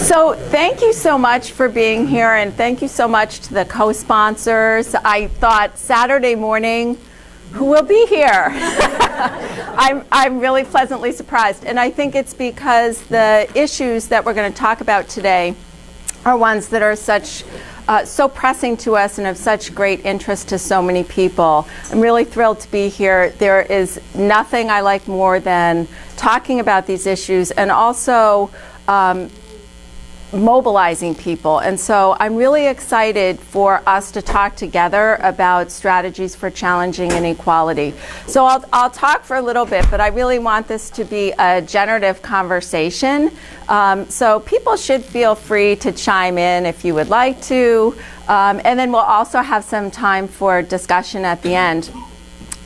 So thank you so much for being here, and thank you so much to the co-sponsors. I thought Saturday morning, who will be here? I'm really pleasantly surprised, and I think it's because the issues that we're going to talk about today are ones that are so pressing to us and of such great interest to so many people. I'm really thrilled to be here. There is nothing I like more than talking about these issues and also mobilizing people. And so I'm really excited for us to talk together about strategies for challenging inequality. So I'll talk for a little bit, but I really want this to be a generative conversation. So people should feel free to chime in if you would like to. And then we'll also have some time for discussion at the end.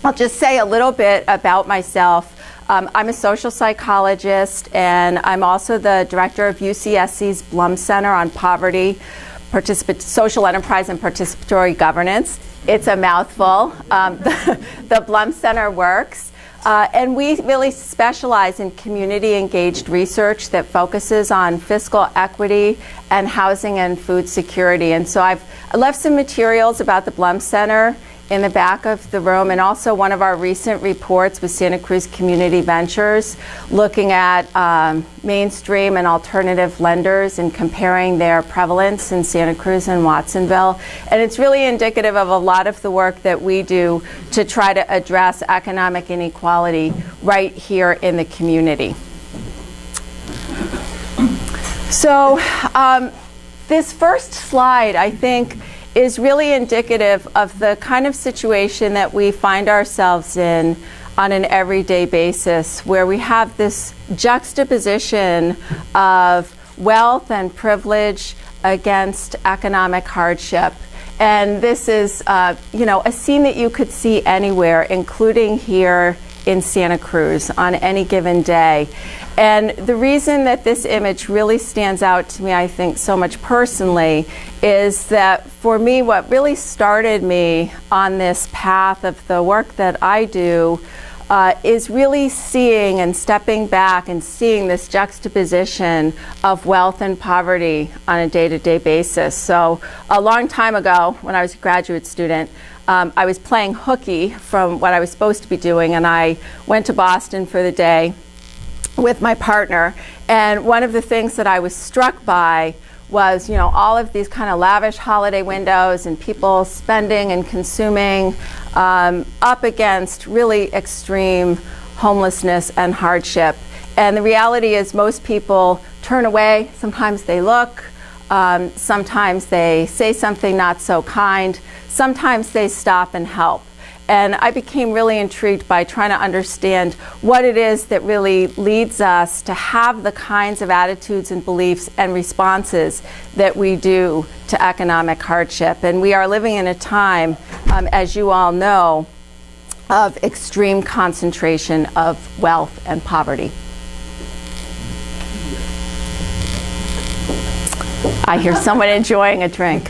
I'll just say a little bit about myself. I'm a social psychologist, and I'm also the director of UCSC's Blum Center on Poverty, Social Enterprise, and Participatory Governance. It's a mouthful. The Blum Center works. And we really specialize in community-engaged research that focuses on fiscal equity and housing and food security. And so I left some materials about the Blum Center in the back of the room, and also one of our recent reports with Santa Cruz Community Ventures looking at mainstream and alternative lenders and comparing their prevalence in Santa Cruz and Watsonville. And it's really indicative of a lot of the work that we do to try to address economic inequality right here in the community. So this first slide, I think, is really indicative of the kind of situation that we find ourselves in on an everyday basis, where we have this juxtaposition of wealth and privilege against economic hardship. And this is a scene that you could see anywhere, including here in Santa Cruz on any given day. And the reason that this image really stands out to me, I think, so much personally, is that for me, what really started me on this path of the work that I do is really seeing and stepping back and seeing this juxtaposition of wealth and poverty on a day-to-day basis. So a long time ago, when I was a graduate student, I was playing hooky from what I was supposed to be doing, and I went to Boston for the day with my partner. And one of the things that I was struck by was, all of these kind of lavish holiday windows and people spending and consuming up against really extreme homelessness and hardship. And the reality is most people turn away. Sometimes they look. Sometimes they say something not so kind. Sometimes they stop and help. And I became really intrigued by trying to understand what it is that really leads us to have the kinds of attitudes and beliefs and responses that we do to economic hardship. And we are living in a time, as you all know, of extreme concentration of wealth and poverty. I hear someone enjoying a drink.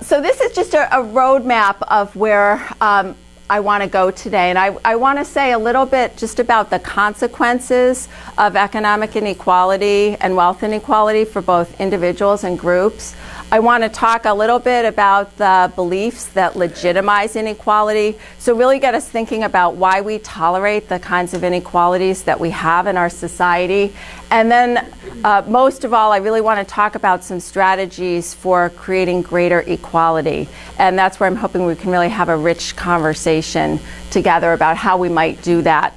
So this is just a roadmap of where I want to go today. And I want to say a little bit just about the consequences of economic inequality and wealth inequality for both individuals and groups. I want to talk a little bit about the beliefs that legitimize inequality. So really get us thinking about why we tolerate the kinds of inequalities that we have in our society. And then most of all, I really want to talk about some strategies for creating greater equality. And that's where I'm hoping we can really have a rich conversation together about how we might do that.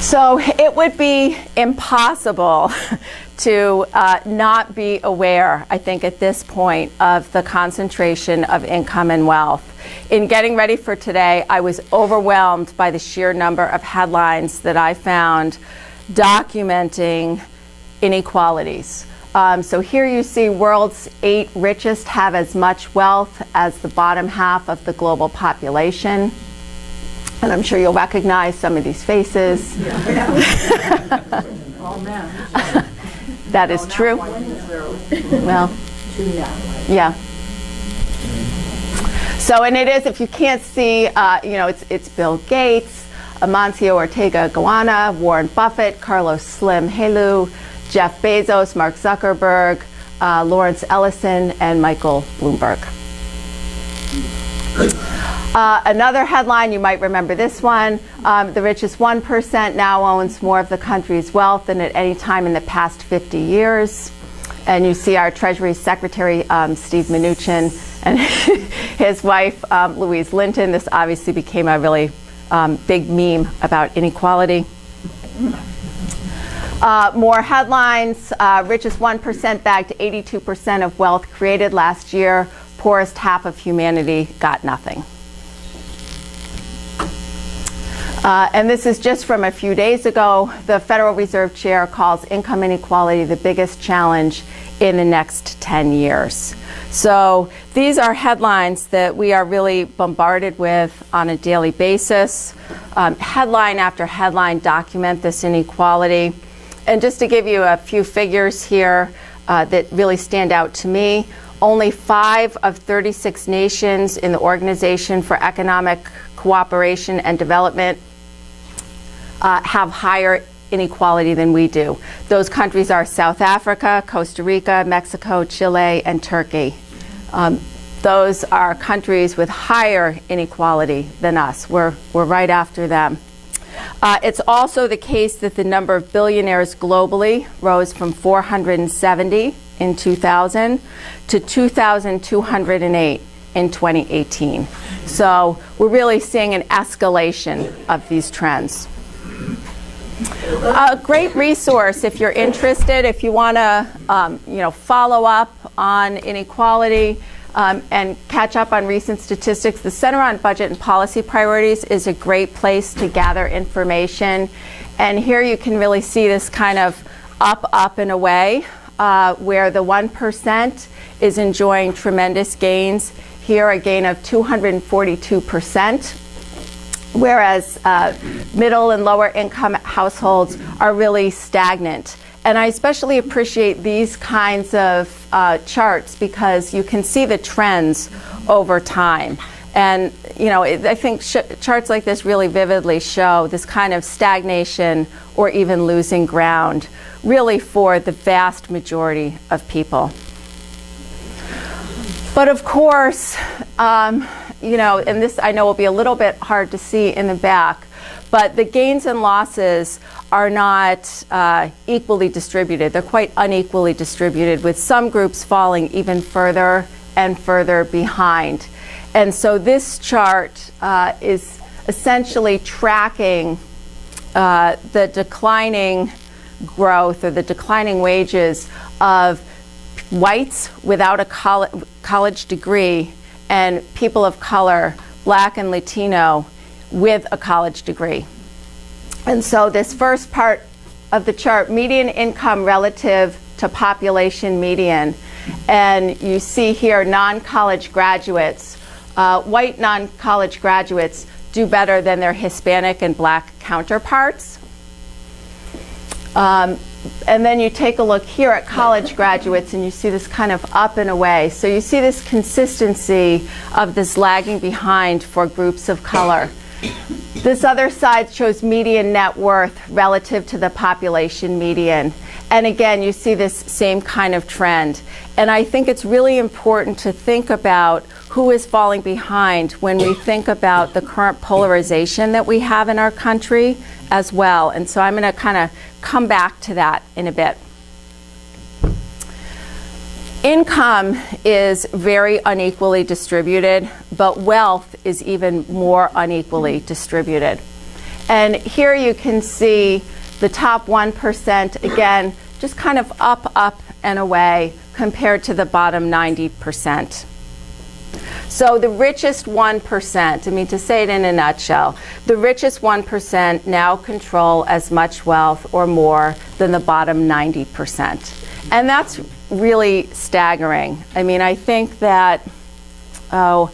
So it would be impossible to not be aware, I think, at this point of the concentration of income and wealth. In getting ready for today, I was overwhelmed by the sheer number of headlines that I found documenting inequalities. So here you see world's 8 richest have as much wealth as the bottom half of the global population. And I'm sure you'll recognize some of these faces. All men. That is true. Well, yeah. So, and it is, if you can't see, it's Bill Gates, Amancio Ortega Guana, Warren Buffett, Carlos Slim Helu, Jeff Bezos, Mark Zuckerberg, Lawrence Ellison, and Michael Bloomberg. Another headline, you might remember this one, the richest 1% now owns more of the country's wealth than at any time in the past 50 years. And you see our Treasury Secretary, Steve Mnuchin, and his wife, Louise Linton. This obviously became a really big meme about inequality. More headlines. Richest 1% bagged 82% of wealth created last year. Poorest half of humanity got nothing. And this is just from a few days ago. The Federal Reserve Chair calls income inequality the biggest challenge in the next 10 years. So these are headlines that we are really bombarded with on a daily basis. Headline after headline document this inequality. And just to give you a few figures here that really stand out to me, only 5 of 36 nations in the Organization for Economic Cooperation and Development have higher inequality than we do. Those countries are South Africa, Costa Rica, Mexico, Chile, and Turkey. Those are countries with higher inequality than us. We're right after them. It's also the case that the number of billionaires globally rose from 470 in 2000 to 2,208 in 2018. So we're really seeing an escalation of these trends. A great resource if you're interested, if you want to follow up on inequality and catch up on recent statistics, the Center on Budget and Policy Priorities is a great place to gather information. And here you can really see this kind of up and away, where the 1% is enjoying tremendous gains. Here, a gain of 242%. Whereas middle and lower income households are really stagnant. And I especially appreciate these kinds of charts because you can see the trends over time. And I think charts like this really vividly show this kind of stagnation or even losing ground, really for the vast majority of people. But of course, and this I know will be a little bit hard to see in the back, but the gains and losses are not equally distributed. They're quite unequally distributed, with some groups falling even further and further behind. And so this chart is essentially tracking the declining growth or the declining wages of whites without a college degree and people of color, Black and Latino, with a college degree. And so this first part of the chart, median income relative to population median. And you see here non-college graduates, white non-college graduates do better than their Hispanic and Black counterparts. And then you take a look here at college graduates and you see this kind of up and away. So you see this consistency of this lagging behind for groups of color. This other side shows median net worth relative to the population median. And again, you see this same kind of trend. And I think it's really important to think about who is falling behind when we think about the current polarization that we have in our country as well. And so I'm going to kind of come back to that in a bit. Income is very unequally distributed, but wealth is even more unequally distributed. And here you can see the top 1%, again, just kind of up and away compared to the bottom 90%. So the richest 1%, to say it in a nutshell, the richest 1% now control as much wealth or more than the bottom 90%. And that's really staggering. I think that, the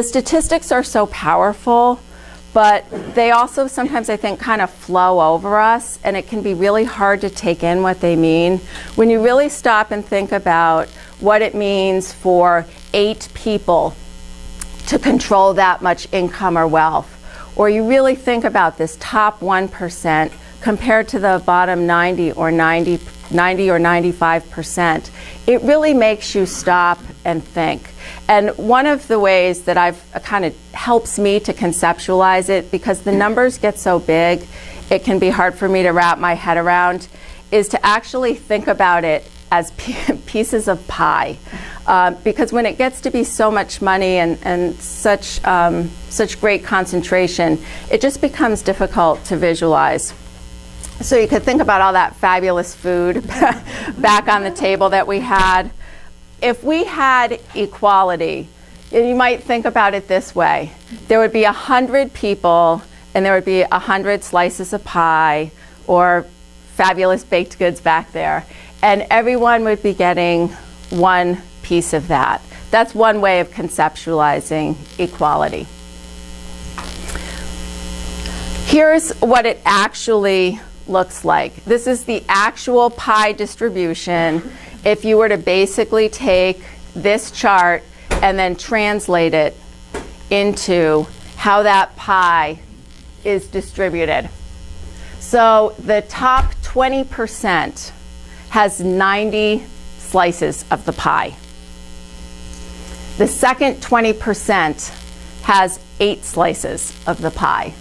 statistics are so powerful, but they also sometimes, I think, kind of flow over us, and it can be really hard to take in what they mean. When you really stop and think about what it means for 8 people to control that much income or wealth, or you really think about this top 1% compared to the bottom 90 or 95%, it really makes you stop and think. And one of the ways that I've kind of helps me to conceptualize it, because the numbers get so big, it can be hard for me to wrap my head around, is to actually think about it as pieces of pie. Because when it gets to be so much money and such great concentration, it just becomes difficult to visualize. So you could think about all that fabulous food back on the table that we had. If we had equality, you might think about it this way. There would be 100 people and there would be 100 slices of pie or fabulous baked goods back there. And everyone would be getting one piece of that. That's one way of conceptualizing equality. Here's what it actually looks like. This is the actual pie distribution if you were to basically take this chart and then translate it into how that pie is distributed. So the top 20% has 90 slices of the pie. The second 20% has 8 slices of the pie.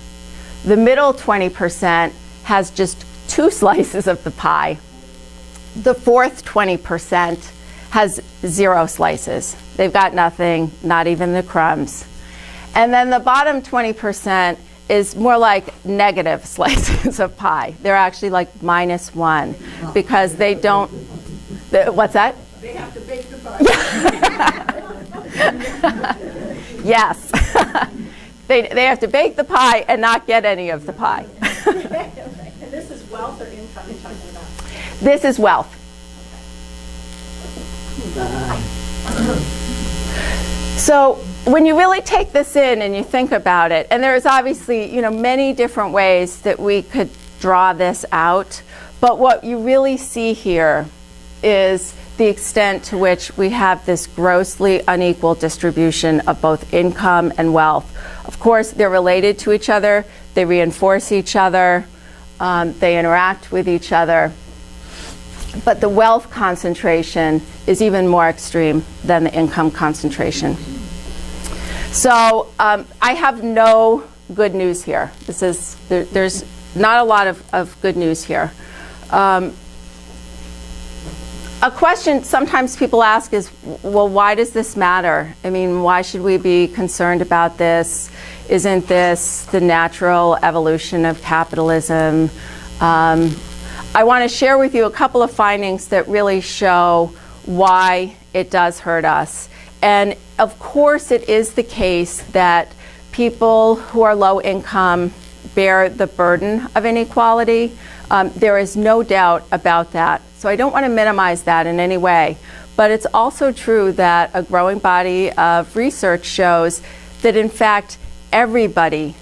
The middle 20% has just 2 slices of the pie. The fourth 20% has 0 slices. They've got nothing, not even the crumbs. And then the bottom 20% is more like negative slices of pie. They're actually like -1 because they don't, what's that? They have to bake the pie. Yes. They have to bake the pie and not get any of the pie. And this is wealth or income you're talking about? This is wealth. So when you really take this in and you think about it, and there's obviously, many different ways that we could draw this out, but what you really see here is the extent to which we have this grossly unequal distribution of both income and wealth. Of course, they're related to each other, they reinforce each other, they interact with each other, but the wealth concentration is even more extreme than the income concentration. So I have no good news here. There's not a lot of good news here. A question sometimes people ask is, well, why does this matter? I mean, why should we be concerned about this? Isn't this the natural evolution of capitalism? I want to share with you a couple of findings that really show why it does hurt us. And of course, it is the case that people who are low income bear the burden of inequality. There is no doubt about that. So I don't want to minimize that in any way. But it's also true that a growing body of research shows that, in fact, everybody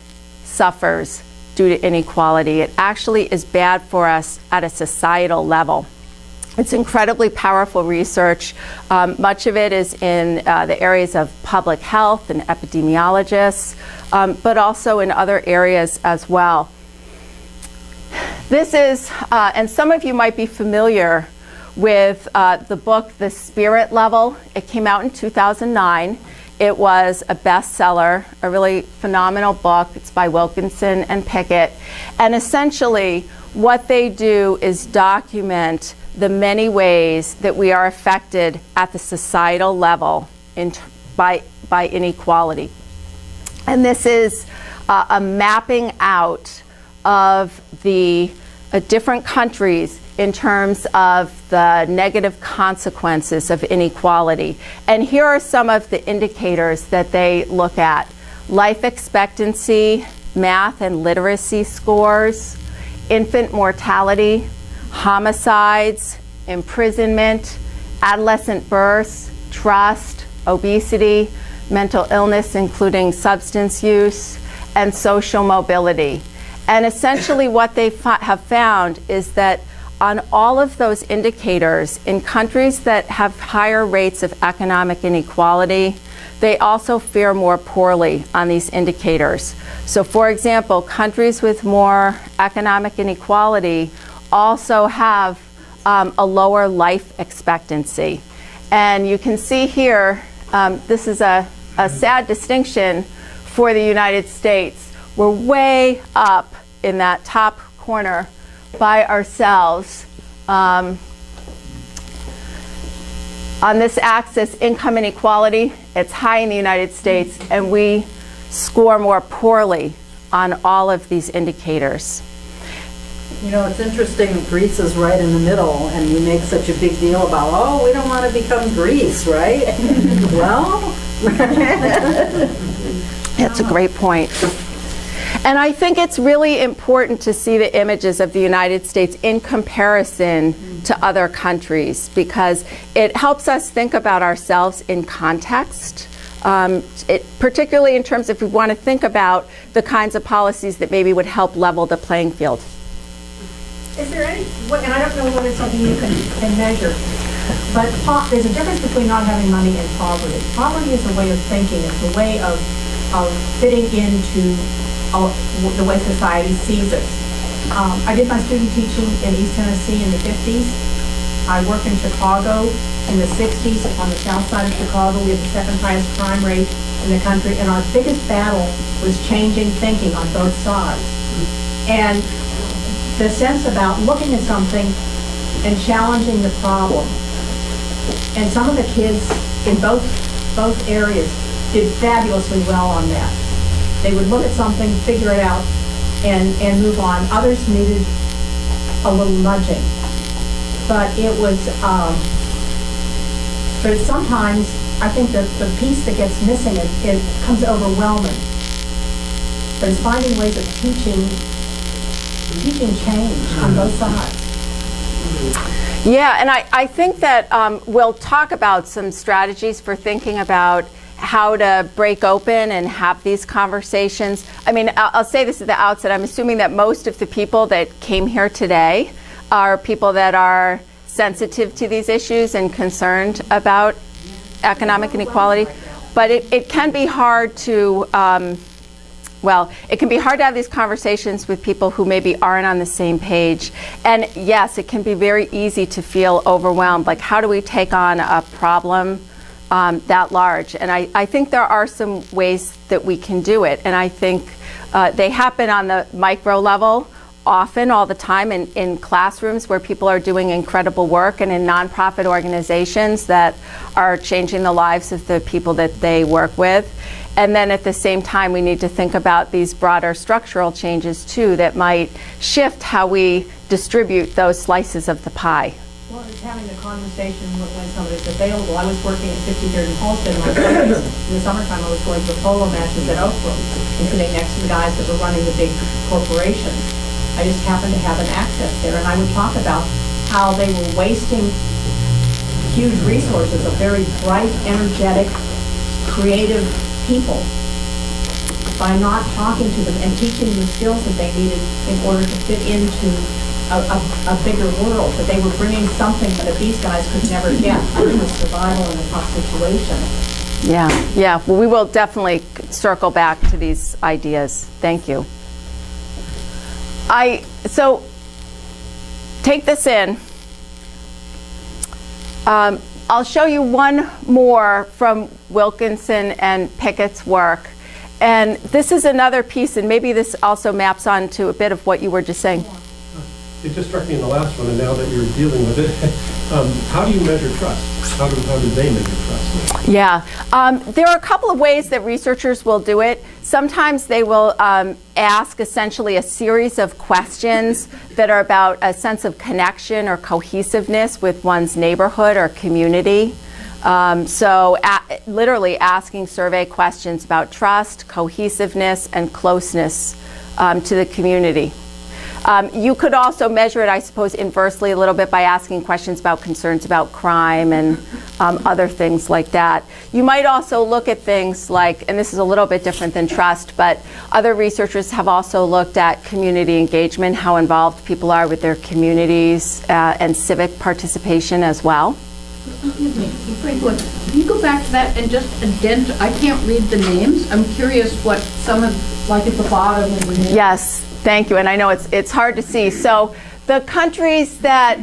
suffers due to inequality. It actually is bad for us at a societal level. It's incredibly powerful research. Much of it is in the areas of public health and epidemiologists, but also in other areas as well. This is, and some of you might be familiar with the book, The Spirit Level. It came out in 2009. It was a bestseller, a really phenomenal book. It's by Wilkinson and Pickett. And essentially, what they do is document the many ways that we are affected at the societal level by inequality. And this is a mapping out of the different countries in terms of the negative consequences of inequality. And here are some of the indicators that they look at: life expectancy, math and literacy scores, infant mortality, homicides, imprisonment, adolescent births, trust, obesity, mental illness, including substance use, and social mobility. And essentially what they have found is that on all of those indicators, in countries that have higher rates of economic inequality, they also fare more poorly on these indicators. So for example, countries with more economic inequality also have a lower life expectancy. And you can see here, this is a sad distinction for the United States. We're way up in that top corner by ourselves. On this axis, income inequality, it's high in the United States, and we score more poorly on all of these indicators. You know, it's interesting, Greece is right in the middle, and we make such a big deal about, oh, we don't want to become Greece, right? Well, that's a great point. And I think it's really important to see the images of the United States in comparison to other countries, because it helps us think about ourselves in context, particularly in terms if we want to think about the kinds of policies that maybe would help level the playing field. Is there any, and I don't know whether it's something you can measure, but there's a difference between not having money and poverty. Poverty is a way of thinking. It's a way of fitting into the way society sees us. I did my student teaching in East Tennessee in the 50s. I worked in Chicago in the 60s. On the south side of Chicago, we had the second highest crime rate in the country, and our biggest battle was changing thinking on both sides. And the sense about looking at something and challenging the problem. And some of the kids in both areas did fabulously well on that. They would look at something, figure it out, and move on. Others needed a little nudging. But it was, but sometimes I think that the piece that gets missing, it becomes overwhelming. But it's finding ways of teaching change on both sides. Yeah, and I think that we'll talk about some strategies for thinking about how to break open and have these conversations. I mean, I'll say this at the outset. I'm assuming that most of the people that came here today are people that are sensitive to these issues and concerned about economic inequality. But it can be hard to, it can be hard to have these conversations with people who maybe aren't on the same page. And yes, it can be very easy to feel overwhelmed. Like, how do we take on a problem that large? And I think there are some ways that we can do it. And I think they happen on the micro level often, all the time, in classrooms where people are doing incredible work, and in nonprofit organizations that are changing the lives of the people that they work with. And then at the same time, we need to think about these broader structural changes too that might shift how we distribute those slices of the pie. Well, it's having the conversation when somebody's available. I was working at 53rd and Halsted in my 30s. In the summertime, I was going to polo matches at Oakbrook and sitting next to the guys that were running the big corporations. I just happened to have an access there, and I would talk about how they were wasting huge resources of very bright, energetic, creative people by not talking to them and teaching them the skills that they needed in order to fit into a bigger world. That they were bringing something that these guys could never get in the survival in a tough situation. Yeah. Well, we will definitely circle back to these ideas. Thank you. So take this in. I'll show you one more from Wilkinson and Pickett's work. And this is another piece, and maybe this also maps on to a bit of what you were just saying. It just struck me in the last one, and now that you're dealing with it, how do you measure trust? How do they measure trust? Yeah, there are a couple of ways that researchers will do it. Sometimes they will ask essentially a series of questions that are about a sense of connection or cohesiveness with one's neighborhood or community. Literally asking survey questions about trust, cohesiveness, and closeness to the community. You could also measure it, I suppose, inversely a little bit by asking questions about concerns about crime and other things like that. You might also look at things like, and this is a little bit different than trust, but other researchers have also looked at community engagement, how involved people are with their communities, and civic participation as well. Excuse me, very quick. Can you go back to that and just indent? I can't read the names. I'm curious what some of, like at the bottom. Yes, thank you. And I know it's hard to see. So the countries that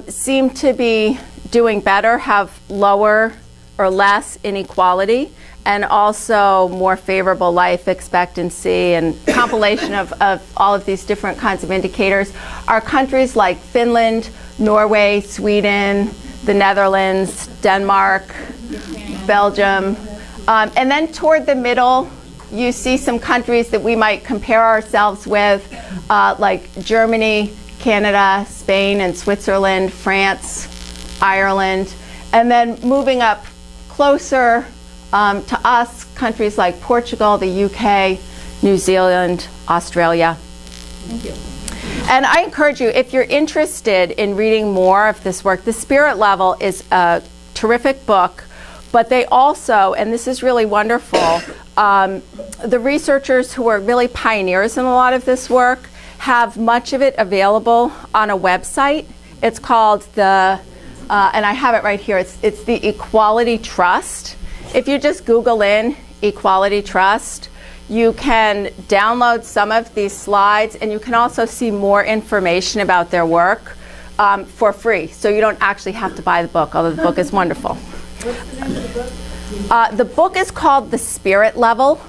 seem to be doing better have lower or less inequality and also more favorable life expectancy, and compilation of all of these different kinds of indicators are countries like Finland, Norway, Sweden, the Netherlands, Denmark, Belgium. And then toward the middle, you see some countries that we might compare ourselves with, like Germany, Canada, Spain, and Switzerland, France, Ireland. And then moving up closer to us, countries like Portugal, the UK, New Zealand, Australia. Thank you. And I encourage you, if you're interested in reading more of this work, The Spirit Level is a terrific book, but they also, and this is really wonderful, the researchers who are really pioneers in a lot of this work have much of it available on a website. It's called and I have it right here, it's the Equality Trust. If you just Google in Equality Trust, you can download some of these slides, and you can also see more information about their work for free. So you don't actually have to buy the book, although the book is wonderful. What's the name of the book? The book is called The Spirit Level,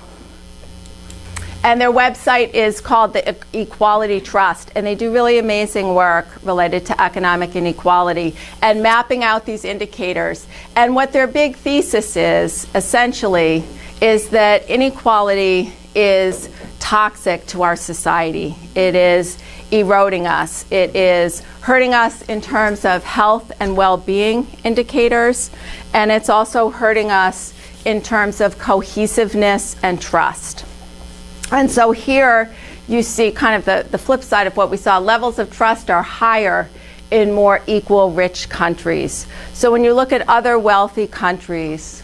and their website is called the Equality Trust, and they do really amazing work related to economic inequality and mapping out these indicators. And what their big thesis is, essentially, is that inequality is toxic to our society. It is eroding us. It is hurting us in terms of health and well-being indicators, and it's also hurting us in terms of cohesiveness and trust. And so here you see kind of the flip side of what we saw. Levels of trust are higher in more equal, rich countries. So when you look at other wealthy countries,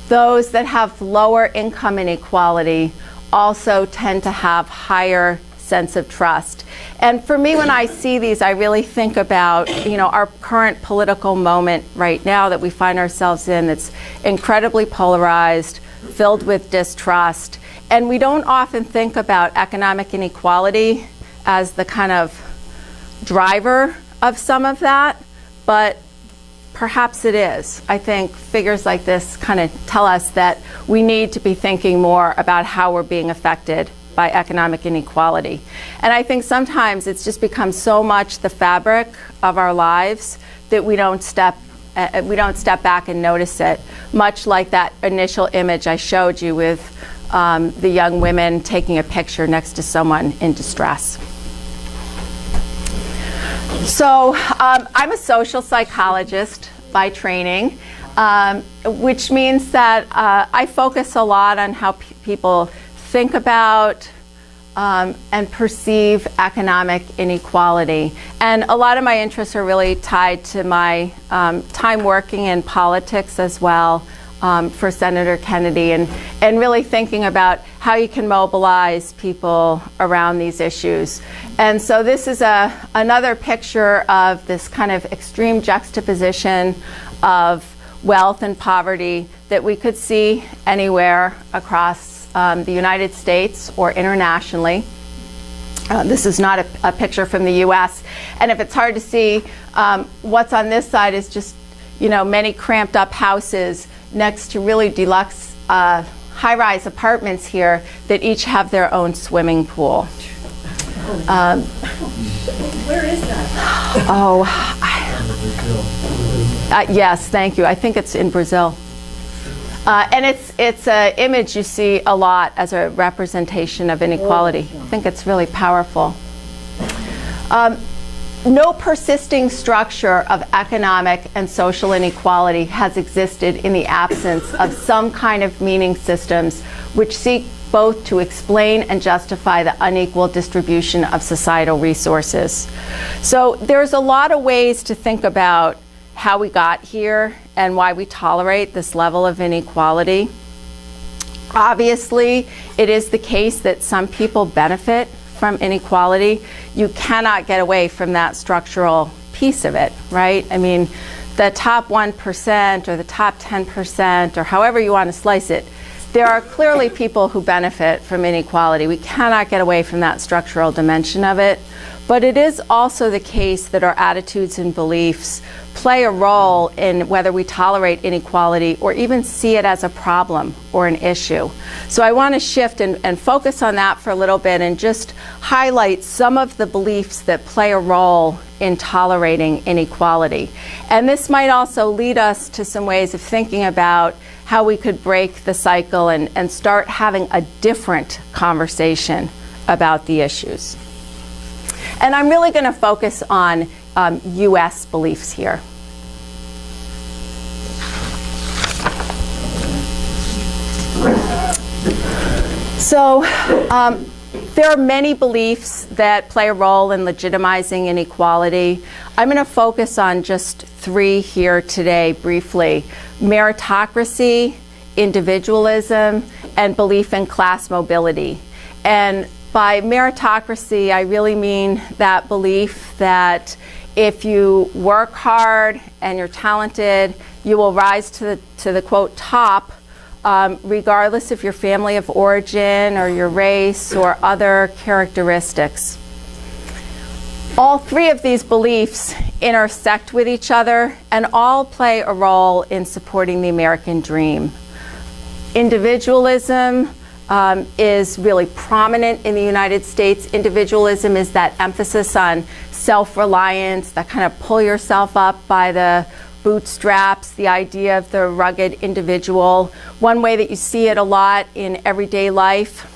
those that have lower income inequality also tend to have higher sense of trust. And for me, when I see these, I really think about, our current political moment right now that we find ourselves in that's incredibly polarized, filled with distrust. And we don't often think about economic inequality as the kind of driver of some of that, but perhaps it is. I think figures like this kind of tell us that we need to be thinking more about how we're being affected by economic inequality. And I think sometimes it's just become so much the fabric of our lives that we don't step back and notice it, much like that initial image I showed you with the young women taking a picture next to someone in distress. So I'm a social psychologist by training, which means that I focus a lot on how people think about and perceive economic inequality. And a lot of my interests are really tied to my time working in politics as well, for Senator Kennedy, and really thinking about how you can mobilize people around these issues. And so this is another picture of this kind of extreme juxtaposition of wealth and poverty that we could see anywhere across the United States or internationally. This is not a picture from the US. And if it's hard to see, what's on this side is just, many cramped up houses next to really deluxe high-rise apartments here that each have their own swimming pool. Where is that? Yes, thank you. I think it's in Brazil. And it's an image you see a lot as a representation of inequality. I think it's really powerful. No persisting structure of economic and social inequality has existed in the absence of some kind of meaning systems which seek both to explain and justify the unequal distribution of societal resources. So there's a lot of ways to think about how we got here and why we tolerate this level of inequality. Obviously, it is the case that some people benefit from inequality. You cannot get away from that structural piece of it, right? I mean, the top 1% or the top 10% or however you want to slice it, there are clearly people who benefit from inequality. We cannot get away from that structural dimension of it. But it is also the case that our attitudes and beliefs play a role in whether we tolerate inequality or even see it as a problem or an issue. So I want to shift and focus on that for a little bit and just highlight some of the beliefs that play a role in tolerating inequality. And this might also lead us to some ways of thinking about how we could break the cycle and start having a different conversation about the issues. And I'm really going to focus on U.S. beliefs here. So there are many beliefs that play a role in legitimizing inequality. I'm going to focus on just 3 here today briefly: meritocracy, individualism, and belief in class mobility. And by meritocracy, I really mean that belief that if you work hard and you're talented, you will rise to the quote top, regardless of your family of origin or your race or other characteristics. All 3 of these beliefs intersect with each other and all play a role in supporting the American dream. Individualism is really prominent in the United States. Individualism is that emphasis on self-reliance, that kind of pull yourself up by the bootstraps, the idea of the rugged individual. One way that you see it a lot in everyday life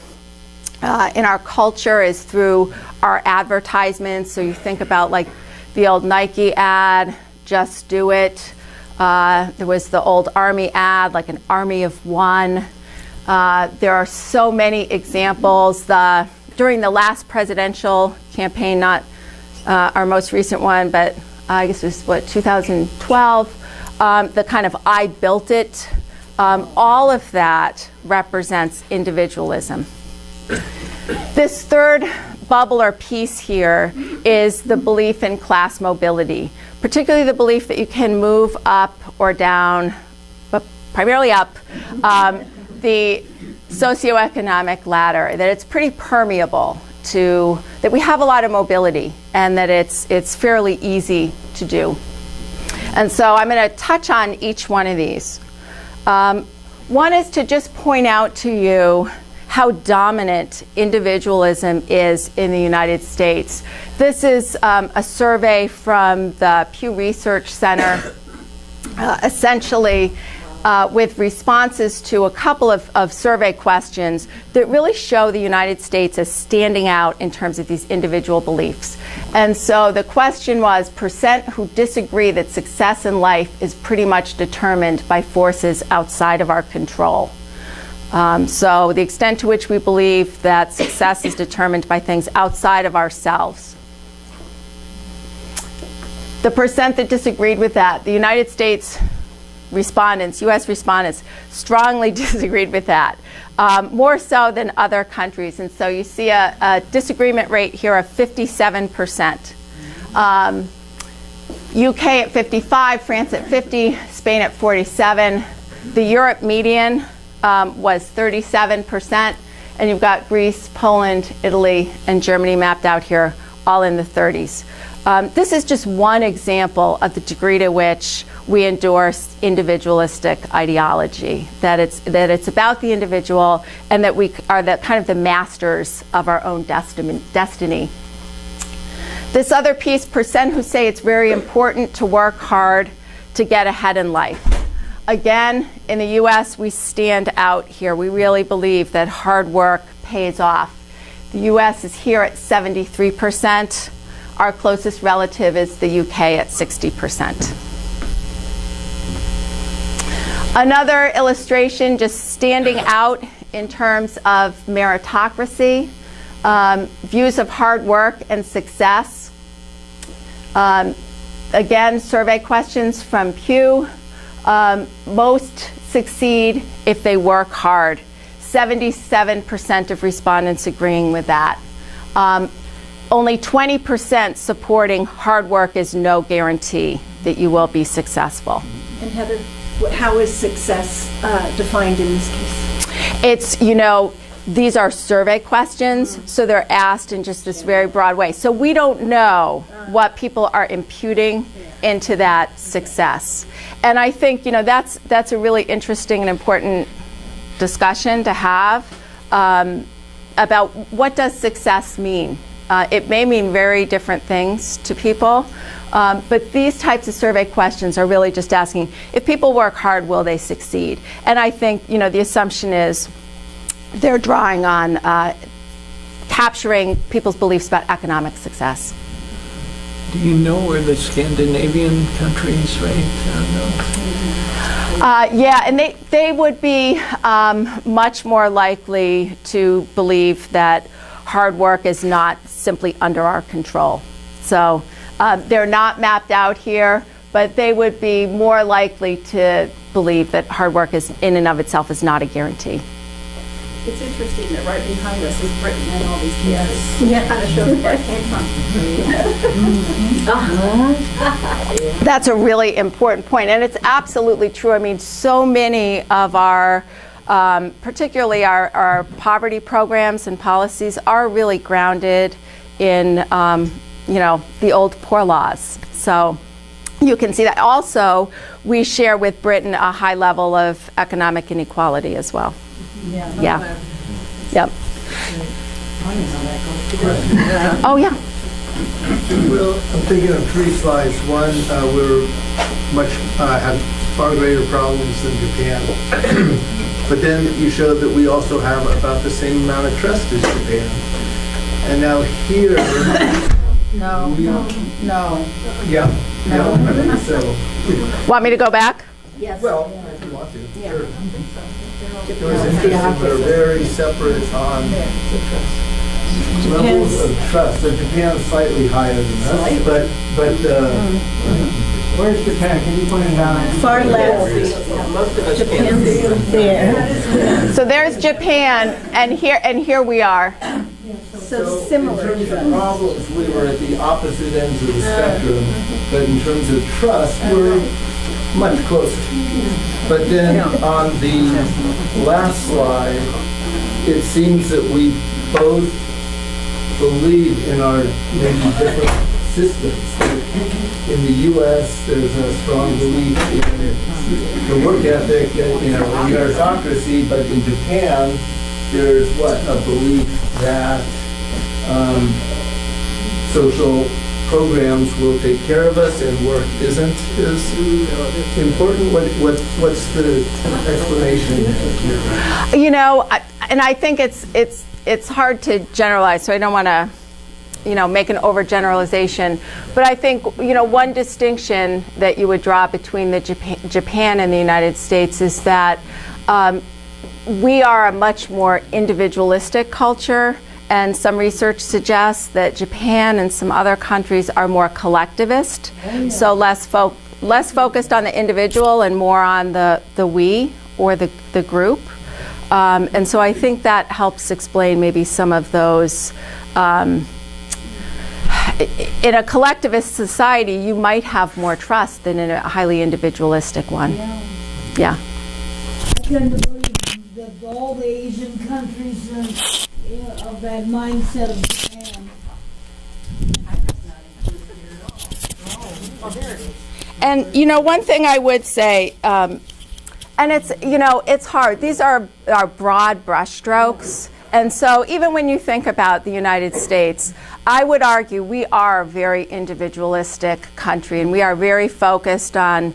in our culture is through our advertisements. So you think about like the old Nike ad, just do it. There was the old Army ad, like an army of one. There are so many examples. During the last presidential campaign, not our most recent one, but I guess it was, 2012, the kind of I built it, all of that represents individualism. This third bubble or piece here is the belief in class mobility, particularly the belief that you can move up or down, but primarily up, the socioeconomic ladder, that it's pretty permeable that we have a lot of mobility and that it's fairly easy to do. And so I'm going to touch on each one of these. One is to just point out to you how dominant individualism is in the United States. This is a survey from the Pew Research Center, essentially with responses to a couple of survey questions that really show the United States as standing out in terms of these individual beliefs. And so the question was, % who disagree that success in life is pretty much determined by forces outside of our control. So the extent to which we believe that success is determined by things outside of ourselves. The % that disagreed with that, the United States respondents, U.S. respondents, strongly disagreed with that, more so than other countries. And so you see a disagreement rate here of 57%. UK at 55, France at 50, Spain at 47. The Europe median was 37%, and you've got Greece, Poland, Italy, and Germany mapped out here, all in the 30s. This is just one example of the degree to which we endorse individualistic ideology, that it's about the individual and that we are the masters of our own destiny. This other piece, % who say it's very important to work hard to get ahead in life. Again, in the US, we stand out here. We really believe that hard work pays off. The US is here at 73%. Our closest relative is the UK at 60%. Another illustration just standing out in terms of meritocracy, views of hard work and success. Again, survey questions from Pew. Most succeed if they work hard. 77% of respondents agreeing with that. Only 20% supporting hard work is no guarantee that you will be successful. And Heather, how is success defined in this case? It's, these are survey questions, so they're asked in just this very broad way. So we don't know what people are imputing into that success. And I think, that's a really interesting and important discussion to have about what does success mean. It may mean very different things to people, but these types of survey questions are really just asking, if people work hard, will they succeed? And I think, the assumption is they're drawing on capturing people's beliefs about economic success. Do you know where the Scandinavian countries rate on those? Yeah, and they would be much more likely to believe that hard work is not simply under our control. So they're not mapped out here, but they would be more likely to believe that hard work is in and of itself is not a guarantee. It's interesting that right behind us is Britain and all these cases. Yeah. Kind of shows where it came from. That's a really important point, and it's absolutely true. I mean, so many of our, particularly our poverty programs and policies are really grounded in, the old poor laws. So you can see that. Also, we share with Britain a high level of economic inequality as well. Yeah. Yep. Oh, yeah. Well, I'm thinking of 3 slides. One, we're have far greater problems than Japan. But then you showed that we also have about the same amount of trust as Japan. And now here... No. Yeah. I think so. Want me to go back? Yes. Well, if you want to. Sure. It was interesting. We're very separate on levels of trust. So Japan's slightly higher than us, but Where's Japan? Can you point it out? Far left. Japan's there. So there's Japan, and here we are. So similar. In terms of problems, we were at the opposite ends of the spectrum, but in terms of trust, we're much closer. But then on the last slide, it seems that we both believe in our maybe different systems. In the U.S., there's a strong belief in the work ethic, meritocracy, but in Japan, there's a belief that social programs will take care of us and work isn't as important. What's the explanation here? And I think it's hard to generalize, so I don't want to make an overgeneralization. But I think one distinction that you would draw between the Japan and the United States is that we are a much more individualistic culture. And some research suggests that Japan and some other countries are more collectivist, so less focused on the individual and more on the we or the group. And so I think that helps explain maybe some of those. In a collectivist society, you might have more trust than in a highly individualistic one. Yeah. I tend to believe that all the Asian countries are of that mindset of Japan. And one thing I would say, and it's hard. These are broad brushstrokes, and so even when you think about the United States, I would argue we are a very individualistic country, and we are very focused on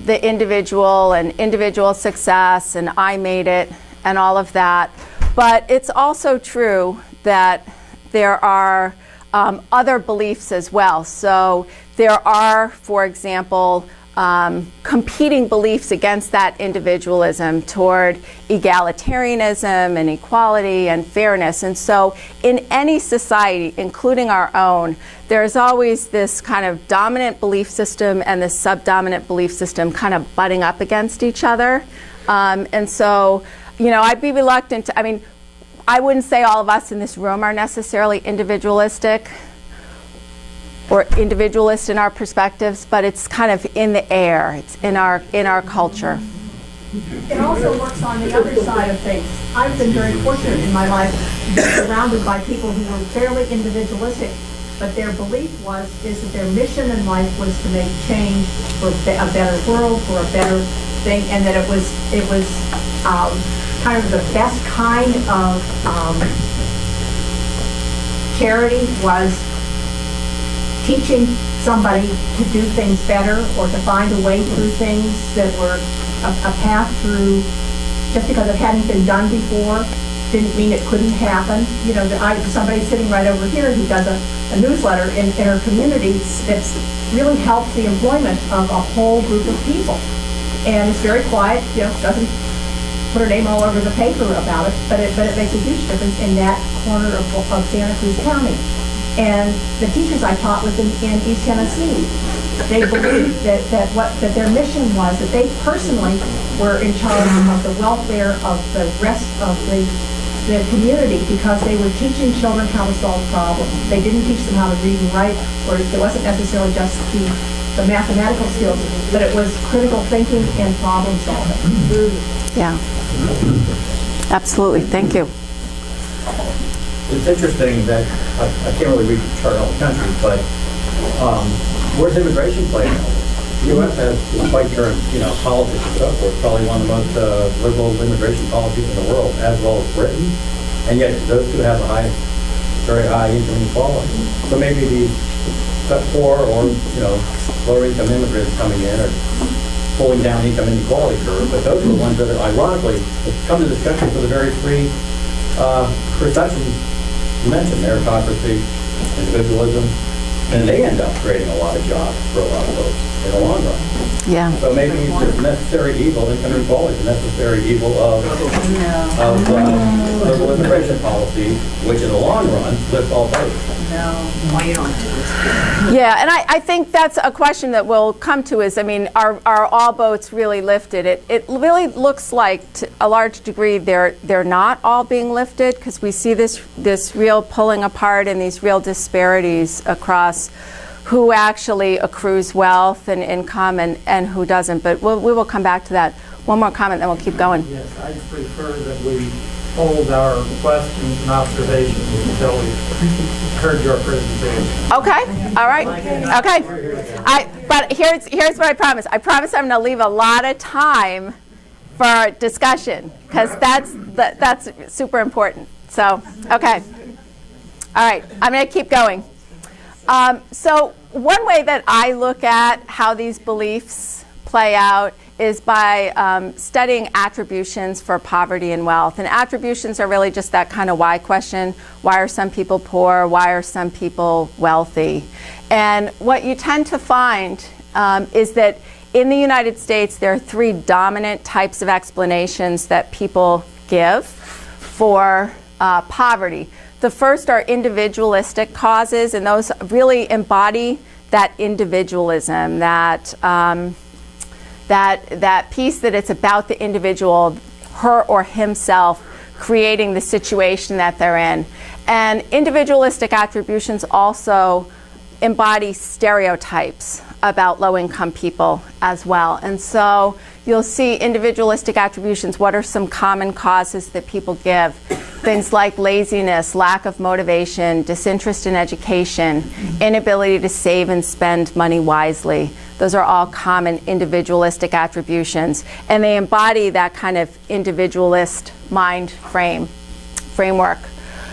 the individual and individual success, and I made it, and all of that. But it's also true that there are other beliefs as well. So there are, for example, competing beliefs against that individualism toward egalitarianism and equality and fairness. And so in any society, including our own, there's always this kind of dominant belief system and this subdominant belief system kind of butting up against each other. And so, I'd be reluctant to, I wouldn't say all of us in this room are necessarily individualistic or individualist in our perspectives, but it's kind of in the air. It's in our culture. It also works on the other side of things. I've been very fortunate in my life to be surrounded by people who were fairly individualistic, but their belief is that their mission in life was to make change for a better world, for a better thing, and that it was kind of the best kind of charity was teaching somebody to do things better or to find a way through things that were a path through. Just because it hadn't been done before didn't mean it couldn't happen. Somebody sitting right over here who does a newsletter in her community that's really helped the employment of a whole group of people. And it's very quiet, doesn't put her name all over the paper about it, but it makes a huge difference in that corner of Santa Cruz County. And the teachers I taught with in East Tennessee, they believed that their mission was that they personally were in charge of the welfare of the rest of the community because they were teaching children how to solve problems. They didn't teach them how to read and write, or it wasn't necessarily just the mathematical skills, but it was critical thinking and problem solving. Yeah. Absolutely. Thank you. It's interesting that I can't really read the chart on the country, but where's immigration playing out? The U.S. has, despite current politics and so forth, probably one of the most liberal immigration policies in the world, as well as Britain, and yet those two have a very high income inequality. So maybe the poor or lower income immigrants coming in are pulling down the income inequality curve, but those are the ones that are ironically come to this country for the very three perceptions you mentioned: meritocracy, individualism, and they end up creating a lot of jobs for a lot of folks in the long run. Yeah. So maybe the necessary evil, income inequality, the necessary evil of liberal immigration policy, which in the long run lifts all boats. Yeah, and I think that's a question that we'll come to is, are all boats really lifted? It really looks like, to a large degree, they're not all being lifted, because we see this real pulling apart and these real disparities across who actually accrues wealth and income and who doesn't. But we will come back to that. One more comment, then we'll keep going. Yes, I prefer that we hold our questions and observations until we've heard your presentation. Okay. All right. Okay. But here's what I promise. I promise I'm going to leave a lot of time for discussion, because that's super important. So, okay. All right. I'm going to keep going. So one way that I look at how these beliefs play out is by studying attributions for poverty and wealth. And attributions are really just that kind of why question. Why are some people poor? Why are some people wealthy? And what you tend to find is that in the United States, there are three dominant types of explanations that people give for poverty. The first are individualistic causes, and those really embody that individualism, that piece that it's about the individual, her or himself, creating the situation that they're in. And individualistic attributions also embody stereotypes about low-income people as well. And so you'll see individualistic attributions. What are some common causes that people give? Things like laziness, lack of motivation, disinterest in education, inability to save and spend money wisely. Those are all common individualistic attributions, and they embody that kind of individualist mind framework.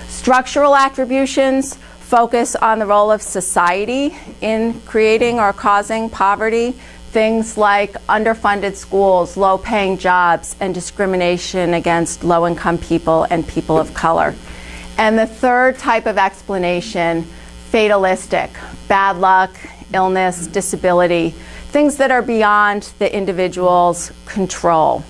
Structural attributions focus on the role of society in creating or causing poverty. Things like underfunded schools, low-paying jobs, and discrimination against low-income people and people of color. And the third type of explanation, fatalistic, bad luck, illness, disability. things that are beyond the individual's control.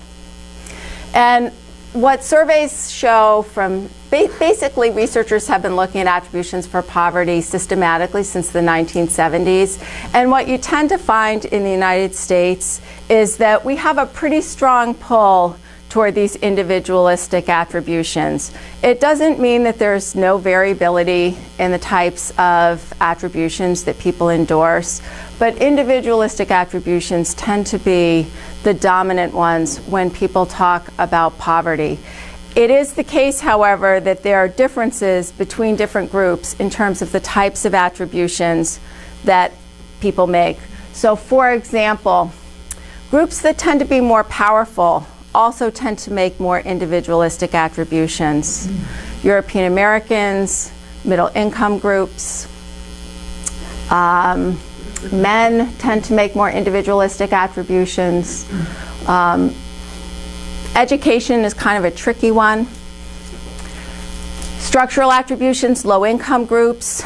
And what surveys show from, basically researchers have been looking at attributions for poverty systematically since the 1970s. And what you tend to find in the United States is that we have a pretty strong pull toward these individualistic attributions. It doesn't mean that there's no variability in the types of attributions that people endorse, but individualistic attributions tend to be the dominant ones when people talk about poverty. It is the case, however, that there are differences between different groups in terms of the types of attributions that people make. So, for example, groups that tend to be more powerful also tend to make more individualistic attributions. European Americans, middle income groups, men tend to make more individualistic attributions. Education is kind of a tricky one. Structural attributions, low income groups,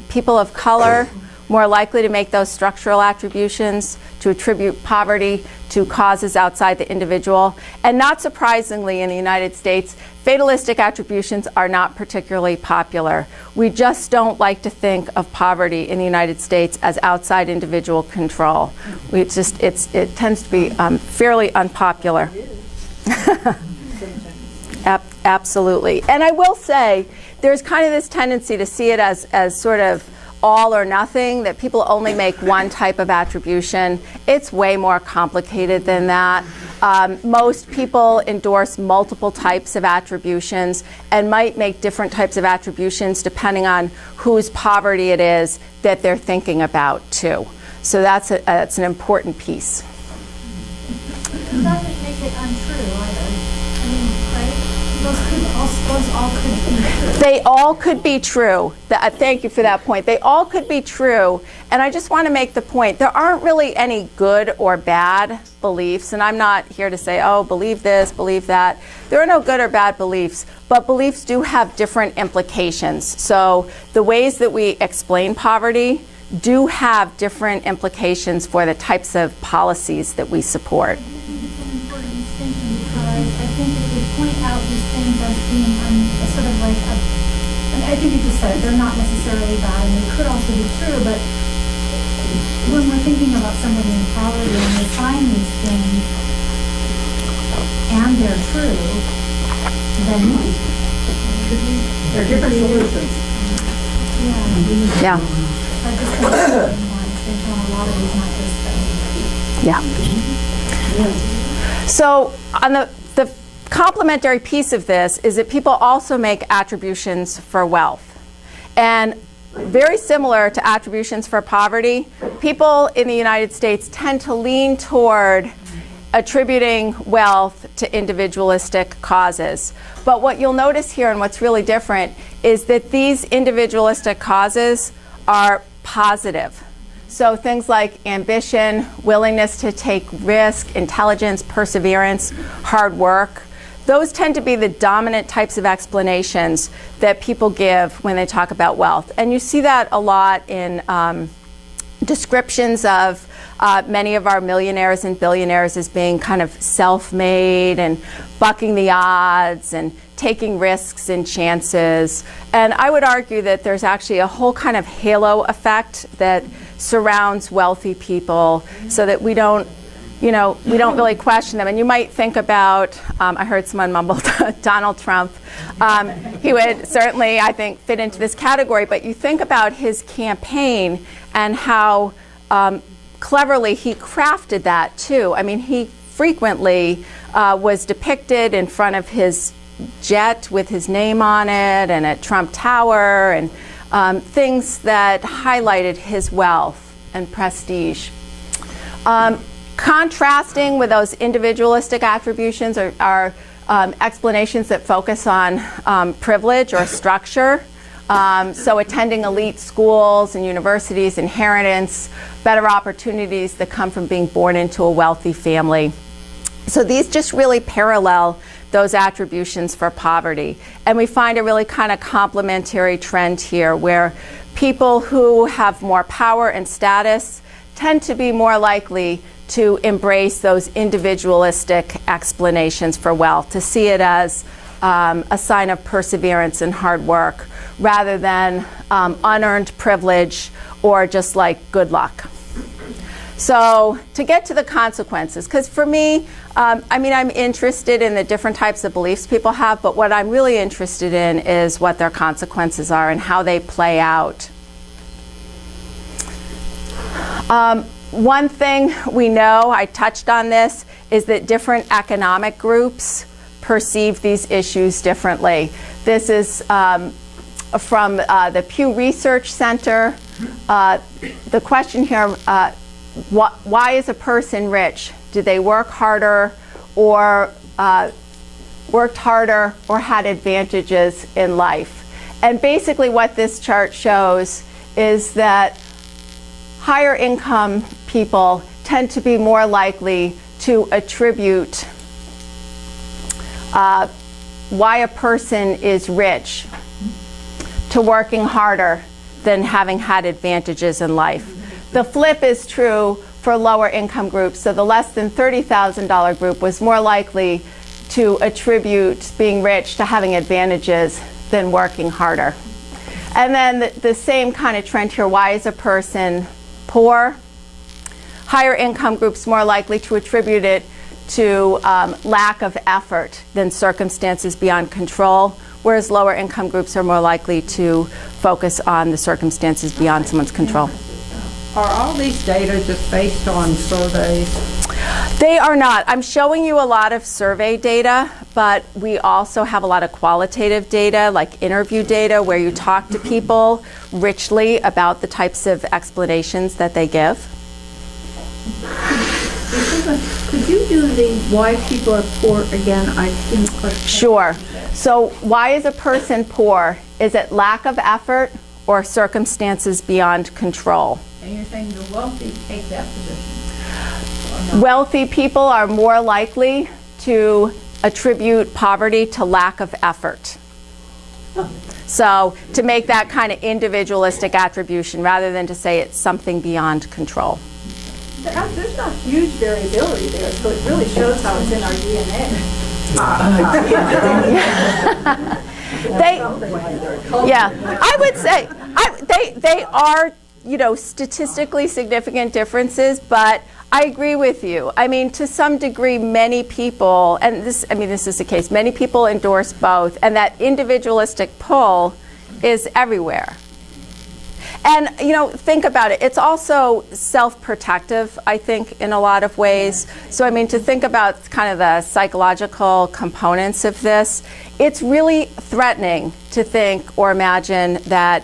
people of color, more likely to make those structural attributions, to attribute poverty to causes outside the individual. And not surprisingly, in the United States, fatalistic attributions are not particularly popular. We just don't like to think of poverty in the United States as outside individual control. It tends to be fairly unpopular. Absolutely. And I will say, there's kind of this tendency to see it as sort of all or nothing, that people only make one type of attribution. It's way more complicated than that. Most people endorse multiple types of attributions and might make different types of attributions depending on whose poverty it is that they're thinking about too. So that's an important piece. It doesn't make it untrue either. I mean, right? Those all could be true. They all could be true. Thank you for that point. They all could be true. And I just want to make the point, there aren't really any good or bad beliefs. And I'm not here to say, oh, believe this, believe that. There are no good or bad beliefs. But beliefs do have different implications. So the ways that we explain poverty do have different implications for the types of policies that we support. Point out these things as being sort of like I think you just said it, they're not necessarily bad and they could also be true, but when we're thinking about somebody in poverty and they find these things and they're true, then they're different solutions. Yeah. I just think they're on a lot of these, not just Yeah. So on the complementary piece of this is that people also make attributions for wealth. And very similar to attributions for poverty, people in the United States tend to lean toward attributing wealth to individualistic causes. But what you'll notice here, and what's really different, is that these individualistic causes are positive. So things like ambition, willingness to take risk, intelligence, perseverance, hard work, those tend to be the dominant types of explanations that people give when they talk about wealth. And you see that a lot in descriptions of many of our millionaires and billionaires as being kind of self-made and bucking the odds and taking risks and chances. And I would argue that there's actually a whole kind of halo effect that surrounds wealthy people so that we don't really question them. And you might think about, I heard someone mumble, Donald Trump. He would certainly, I think, fit into this category. But you think about his campaign and how cleverly he crafted that, too. I mean, he frequently was depicted in front of his jet with his name on it and at Trump Tower and things that highlighted his wealth and prestige. Contrasting with those individualistic attributions are explanations that focus on privilege or structure. So attending elite schools and universities, inheritance, better opportunities that come from being born into a wealthy family. So these just really parallel those attributions for poverty. And we find a really kind of complementary trend here where people who have more power and status tend to be more likely to embrace those individualistic explanations for wealth, to see it as a sign of perseverance and hard work rather than unearned privilege or just like good luck. So to get to the consequences, because for me, I mean, I'm interested in the different types of beliefs people have, but what I'm really interested in is what their consequences are and how they play out. One thing we know, I touched on this, is that different economic groups perceive these issues differently. This is from the Pew Research Center. The question here, why is a person rich? Did they work harder or worked harder or had advantages in life? And basically what this chart shows is that higher income people tend to be more likely to attribute why a person is rich to working harder than having had advantages in life. The flip is true for lower income groups. So the less than $30,000 group was more likely to attribute being rich to having advantages than working harder. And then the same kind of trend here, why is a person poor? Higher income groups more likely to attribute it to lack of effort than circumstances beyond control, whereas lower income groups are more likely to focus on the circumstances beyond someone's control. Are all these data just based on surveys? They are not. I'm showing you a lot of survey data, but we also have a lot of qualitative data, like interview data, where you talk to people richly about the types of explanations that they give. Could you do the why people are poor again? I didn't quite. Sure. So why is a person poor? Is it lack of effort or circumstances beyond control? And you're saying the wealthy take that position? Wealthy people are more likely to attribute poverty to lack of effort. So to make that kind of individualistic attribution rather than to say it's something beyond control. There's not huge variability there, so it really shows how it's in our DNA. I would say they are, statistically significant differences, but I agree with you. I mean, to some degree, many people, and this is the case, many people endorse both, and that individualistic pull is everywhere. And, think about it. It's also self-protective, I think, in a lot of ways. So, to think about kind of the psychological components of this, it's really threatening to think or imagine that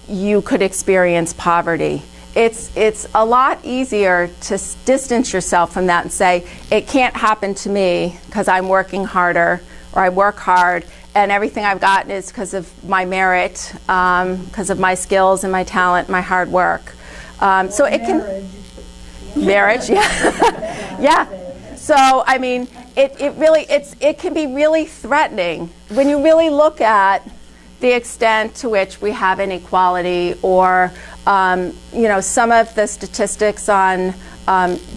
you could experience poverty. It's a lot easier to distance yourself from that and say, it can't happen to me because I'm working harder or I work hard and everything I've gotten is because of my merit, because of my skills and my talent, my hard work. So it can... Marriage, yeah. Yeah. So, it can be really threatening when you really look at the extent to which we have inequality or, some of the statistics on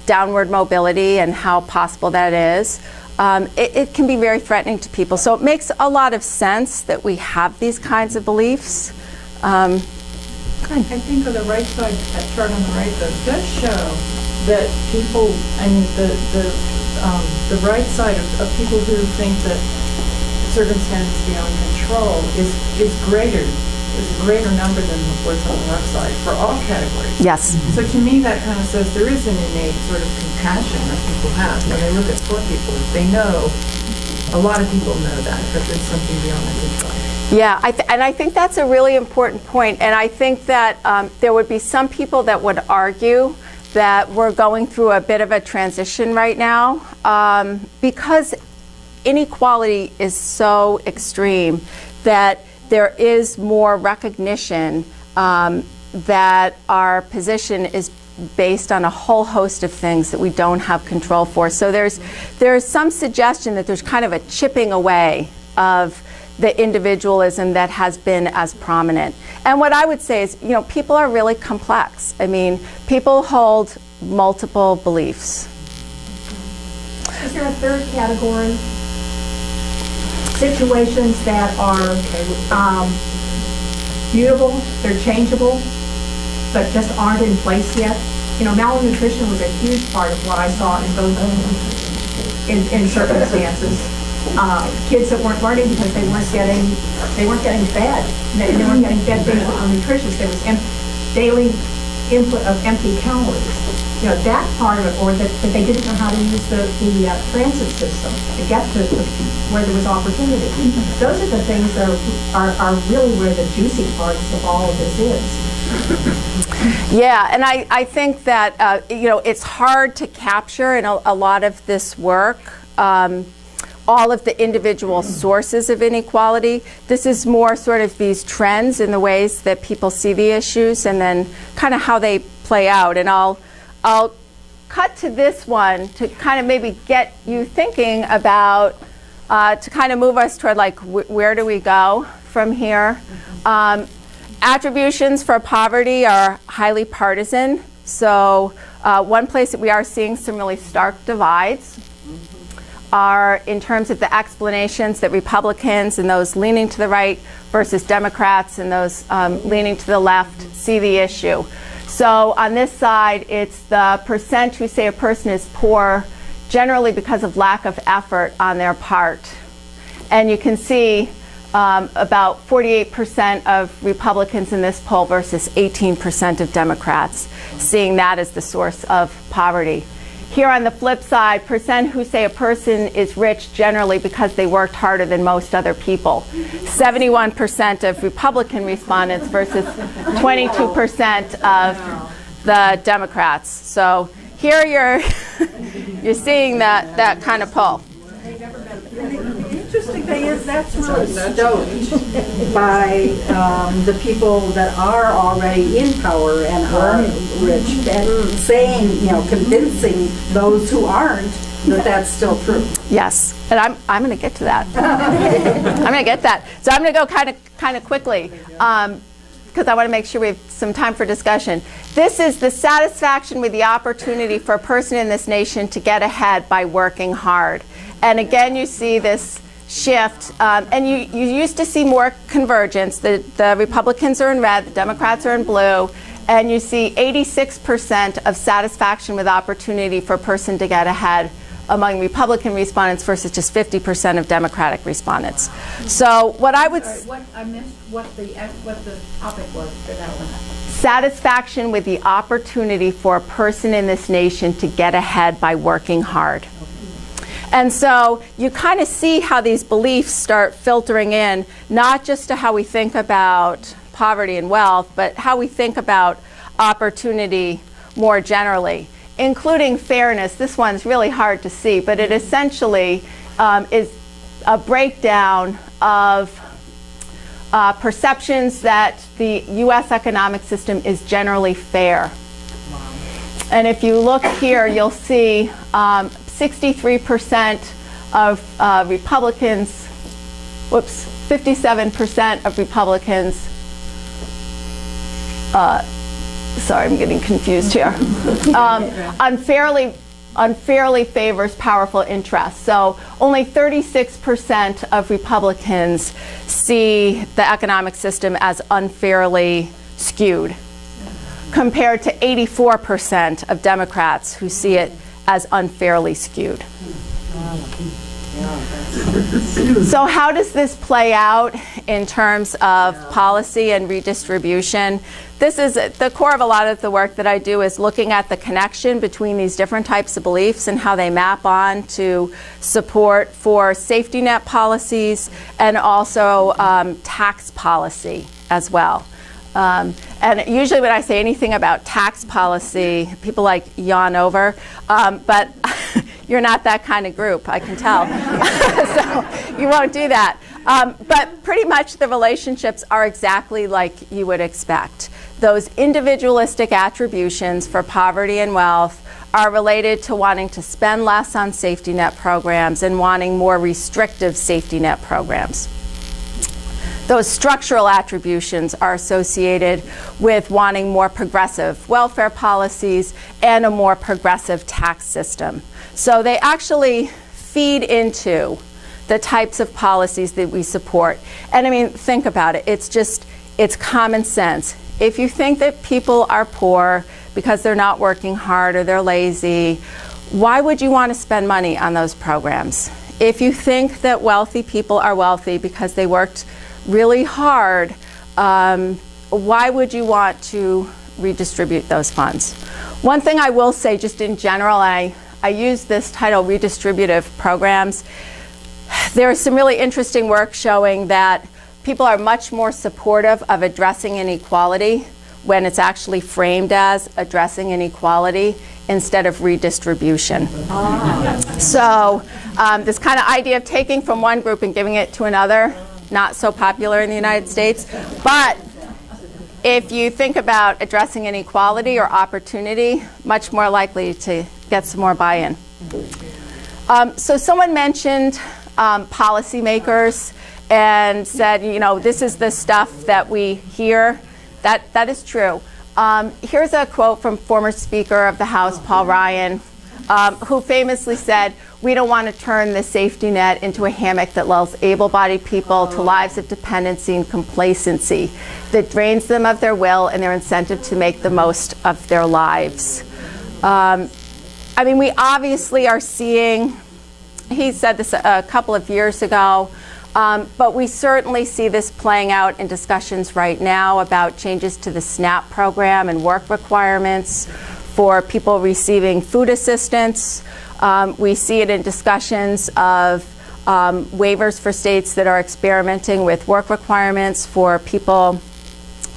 downward mobility and how possible that is. It can be very threatening to people. So it makes a lot of sense that we have these kinds of beliefs. I think on the right side, that chart on the right, though, does show that people, the right side of people who think that circumstances beyond control is a greater number than what's on the left side for all categories. Yes. So to me, that kind of says there is an innate sort of compassion that people have when they look at poor people. They know, a lot of people know that there's something beyond their control. Yeah, and I think that's a really important point. And I think that there would be some people that would argue that we're going through a bit of a transition right now because inequality is so extreme that there is more recognition that our position is based on a whole host of things that we don't have control for. So there's some suggestion that there's kind of a chipping away of the individualism that has been as prominent. And what I would say is, people are really complex. I mean, people hold multiple beliefs. Is there a third category? Situations that are mutable, they're changeable, but just aren't in place yet. Malnutrition was a huge part of what I saw in those in circumstances. Kids that weren't learning because they weren't getting fed. They weren't getting fed things that were nutritious. There was daily input of empty calories. That part of it, or that they didn't know how to use the transit system to get to where there was opportunity. Those are the things that are really where the juicy parts of all of this is. Yeah, and I think that, it's hard to capture in a lot of this work all of the individual sources of inequality. This is more sort of these trends in the ways that people see the issues and then kind of how they play out. And I'll cut to this one to kind of maybe get you thinking about, to kind of move us toward where do we go from here. Attributions for poverty are highly partisan. So one place that we are seeing some really stark divides are in terms of the explanations that Republicans and those leaning to the right versus Democrats and those leaning to the left see the issue. So on this side, it's the percent who say a person is poor generally because of lack of effort on their part. And you can see about 48% of Republicans in this poll versus 18% of Democrats seeing that as the source of poverty. Here on the flip side, percent who say a person is rich generally because they worked harder than most other people. 71% of Republican respondents versus 22% of the Democrats. So here you're seeing that kind of poll. The interesting thing is that's really stoked by the people that are already in power and are rich, and saying, convincing those who aren't that that's still true. Yes, and I'm going to get to that. I'm going to get that. So I'm going to go kind of quickly because I want to make sure we have some time for discussion. This is the satisfaction with the opportunity for a person in this nation to get ahead by working hard. And again, you see this shift, and you used to see more convergence. The Republicans are in red, the Democrats are in blue, and you see 86% of satisfaction with opportunity for a person to get ahead among Republican respondents versus just 50% of Democratic respondents. So what I would... I missed what the topic was for that one. Satisfaction with the opportunity for a person in this nation to get ahead by working hard. And so you kind of see how these beliefs start filtering in, not just to how we think about poverty and wealth, but how we think about opportunity more generally, including fairness. This one's really hard to see, but it essentially is a breakdown of perceptions that the U.S. economic system is generally fair. And if you look here, you'll see 63% of Republicans, 57% of Republicans, sorry, I'm getting confused here, unfairly favors powerful interests. So only 36% of Republicans see the economic system as unfairly skewed, compared to 84% of Democrats who see it as unfairly skewed. So how does this play out in terms of policy and redistribution? This is the core of a lot of the work that I do, is looking at the connection between these different types of beliefs and how they map on to support for safety net policies and also tax policy as well. And usually when I say anything about tax policy, people yawn over, but you're not that kind of group, I can tell. So you won't do that. But pretty much the relationships are exactly like you would expect. Those individualistic attributions for poverty and wealth are related to wanting to spend less on safety net programs and wanting more restrictive safety net programs. those structural attributions are associated with wanting more progressive welfare policies and a more progressive tax system. So they actually feed into the types of policies that we support. And I mean, think about it. It's common sense. If you think that people are poor because they're not working hard or they're lazy, why would you want to spend money on those programs? If you think that wealthy people are wealthy because they worked really hard, why would you want to redistribute those funds? One thing I will say, just in general, I use this title, redistributive programs. There's some really interesting work showing that people are much more supportive of addressing inequality when it's actually framed as addressing inequality instead of redistribution. So this kind of idea of taking from one group and giving it to another, not so popular in the United States. But if you think about addressing inequality or opportunity, much more likely to get some more buy-in. So someone mentioned policymakers and said, you know, this is the stuff that we hear. That is true. Here's a quote from former Speaker of the House, Paul Ryan, who famously said, "We don't want to turn the safety net into a hammock that lulls able-bodied people to lives of dependency and complacency, that drains them of their will and their incentive to make the most of their lives." I mean, we obviously are seeing, he said this a couple of years ago, but we certainly see this playing out in discussions right now about changes to the SNAP program and work requirements for people receiving food assistance. We see it in discussions of waivers for states that are experimenting with work requirements for people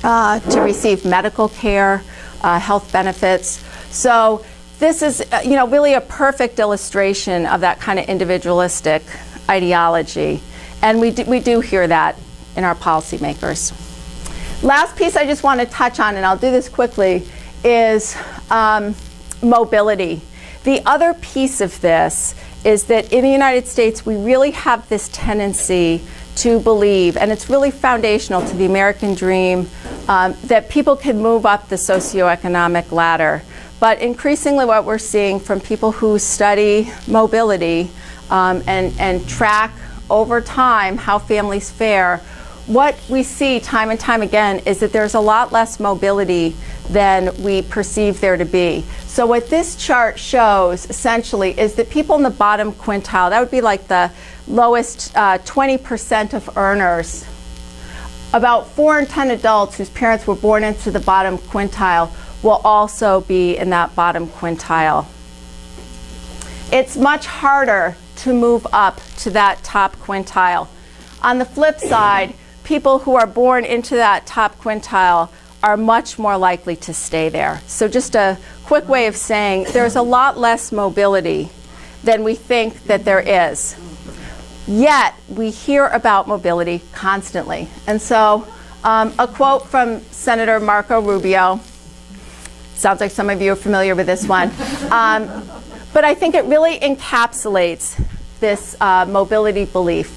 to receive medical care, health benefits. So this is, you know, really a perfect illustration of that kind of individualistic ideology. And we do hear that in our policymakers. Last piece I just want to touch on, and I'll do this quickly, is mobility. The other piece of this is that in the United States, we really have this tendency to believe, and it's really foundational to the American dream, that people can move up the socioeconomic ladder. But increasingly what we're seeing from people who study mobility and track over time how families fare, what we see time and time again is that there's a lot less mobility than we perceive there to be. So what this chart shows essentially is that people in the bottom quintile, that would be like the lowest 20% of earners, about 4 in 10 adults whose parents were born into the bottom quintile will also be in that bottom quintile. It's much harder to move up to that top quintile. On the flip side, people who are born into that top quintile are much more likely to stay there. So just a quick way of saying there's a lot less mobility than we think that there is. Yet we hear about mobility constantly. And so a quote from Senator Marco Rubio, sounds like some of you are familiar with this one, but I think it really encapsulates this mobility belief.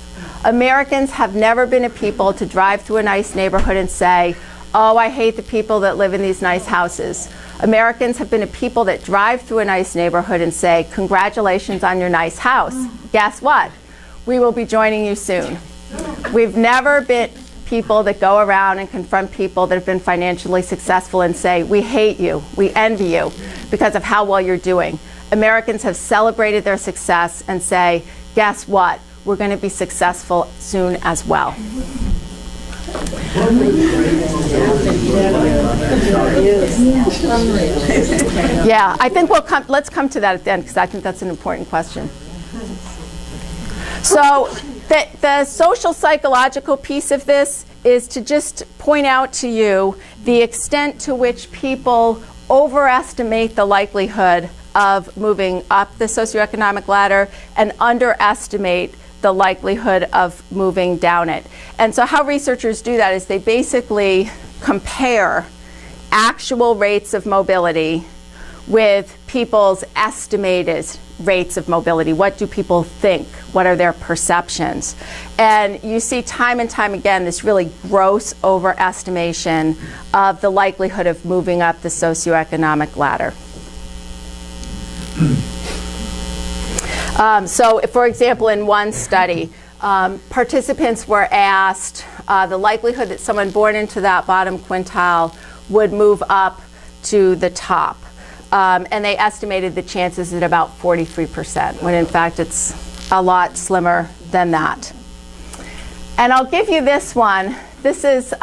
Americans have never been a people to drive through a nice neighborhood and say, "Oh, I hate the people that live in these nice houses." Americans have been a people that drive through a nice neighborhood and say, "Congratulations on your nice house. Guess what? We will be joining you soon." We've never been people that go around and confront people that have been financially successful and say, "We hate you, we envy you because of how well you're doing." Americans have celebrated their success and say, "Guess what? We're going to be successful soon as well." Yeah, I think let's come to that at the end because I think that's an important question. So the social psychological piece of this is to just point out to you the extent to which people overestimate the likelihood of moving up the socioeconomic ladder and underestimate the likelihood of moving down it. And so how researchers do that is they basically compare actual rates of mobility with people's estimated rates of mobility? What do people think? What are their perceptions? And you see time and time again this really gross overestimation of the likelihood of moving up the socioeconomic ladder. So, for example, in one study, participants were asked the likelihood that someone born into that bottom quintile would move up to the top. And they estimated the chances at about 43%, when in fact it's a lot slimmer than that. And I'll give you this one. This is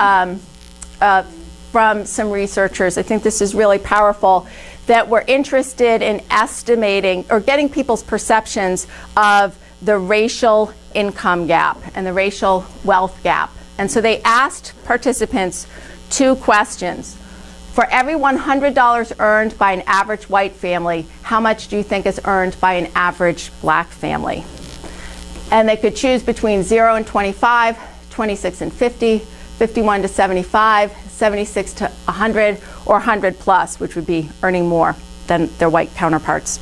from some researchers. I think this is really powerful, that were interested in estimating or getting people's perceptions of the racial income gap and the racial wealth gap. And so they asked participants 2 questions. For every $100 earned by an average white family, how much do you think is earned by an average black family? And they could choose between 0 and 25, 26 and 50, 51 to 75, 76 to 100, or 100 plus, which would be earning more than their white counterparts.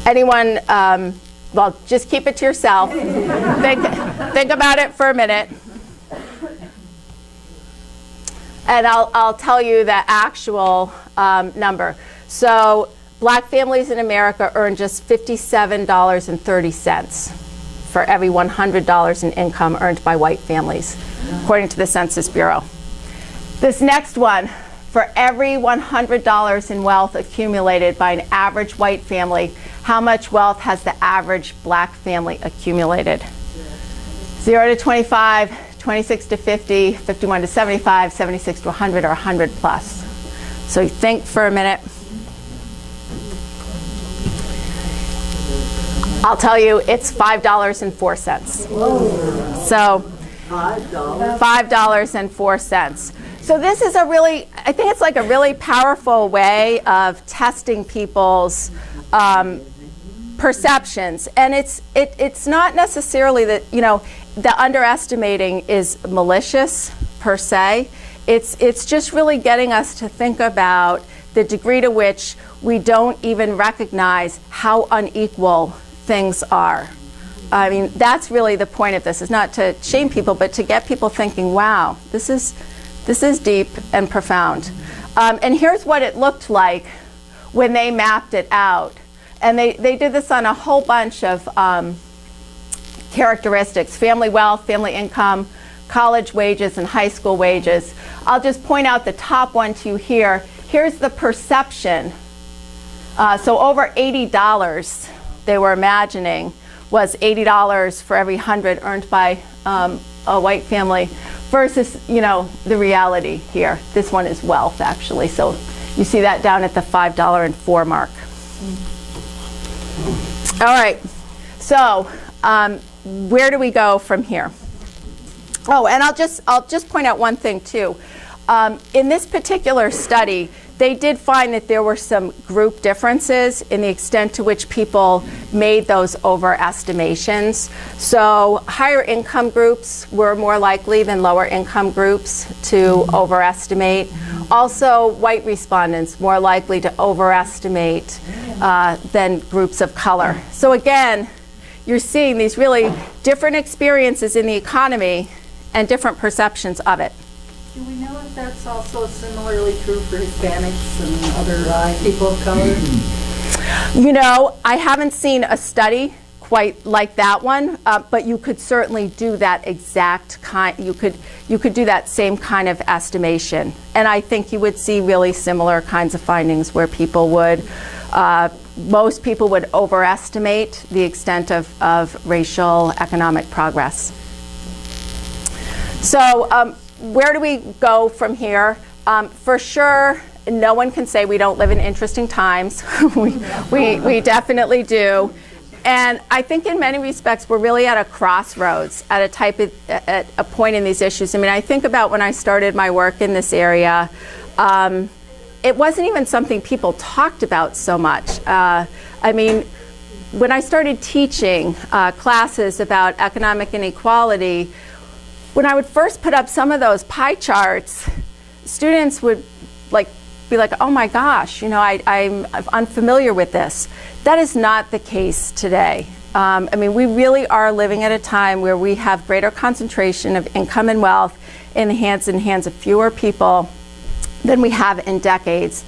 Anyone, well, just keep it to yourself. Think about it for a minute. And I'll tell you the actual number. So black families in America earn just $57.30 for every $100 in income earned by white families, according to the Census Bureau. This next one, for every $100 in wealth accumulated by an average white family, how much wealth has the average black family accumulated? 0 to 25, 26 to 50, 51 to 75, 76 to 100, or 100 plus. So you think for a minute. I'll tell you, it's $5.04. So $5.04. So this is a really, I think it's like a really powerful way of testing people's perceptions. And it's not necessarily that, you know, the underestimating is malicious per se. It's just really getting us to think about the degree to which we don't even recognize how unequal things are. I mean, that's really the point of this, is not to shame people, but to get people thinking, wow, this is deep and profound. And here's what it looked like when they mapped it out. And they did this on a whole bunch of characteristics: family wealth, family income, college wages, and high school wages. I'll just point out the top one to you here. Here's the perception. So over $80 they were imagining was $80 for every 100 earned by a white family, versus, you know, the reality here. This one is wealth, actually. So you see that down at the $5.04 mark. All right. So where do we go from here? Oh, and I'll just point out one thing too. In this particular study, they did find that there were some group differences in the extent to which people made those overestimations. So higher income groups were more likely than lower income groups to overestimate. Also, white respondents more likely to overestimate than groups of color. So again, you're seeing these really different experiences in the economy and different perceptions of it. Do we know if that's also similarly true for Hispanics and other people of color? You know, I haven't seen a study quite like that one, but you could certainly do that exact kind. You could do that same kind of estimation, and I think you would see really similar kinds of findings where people would, most people would overestimate the extent of racial economic progress. So where do we go from here? For sure, no one can say we don't live in interesting times. we definitely do. And I think in many respects we're really at a crossroads, at a point in these issues. I mean, I think about when I started my work in this area, it wasn't even something people talked about so much. I mean, when I started teaching classes about economic inequality, when I would first put up some of those pie charts, students would like be like, oh my gosh, I'm unfamiliar with this. That is not the case today. I mean, we really are living at a time where we have greater concentration of income and wealth in the hands of fewer people than we have in decades.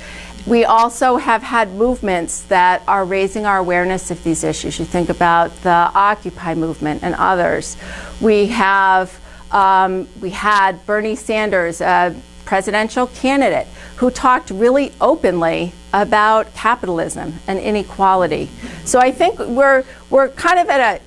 We also have had movements that are raising our awareness of these issues. You think about the Occupy movement and others. We had Bernie Sanders, a presidential candidate, who talked really openly about capitalism and inequality. So I think we're kind of at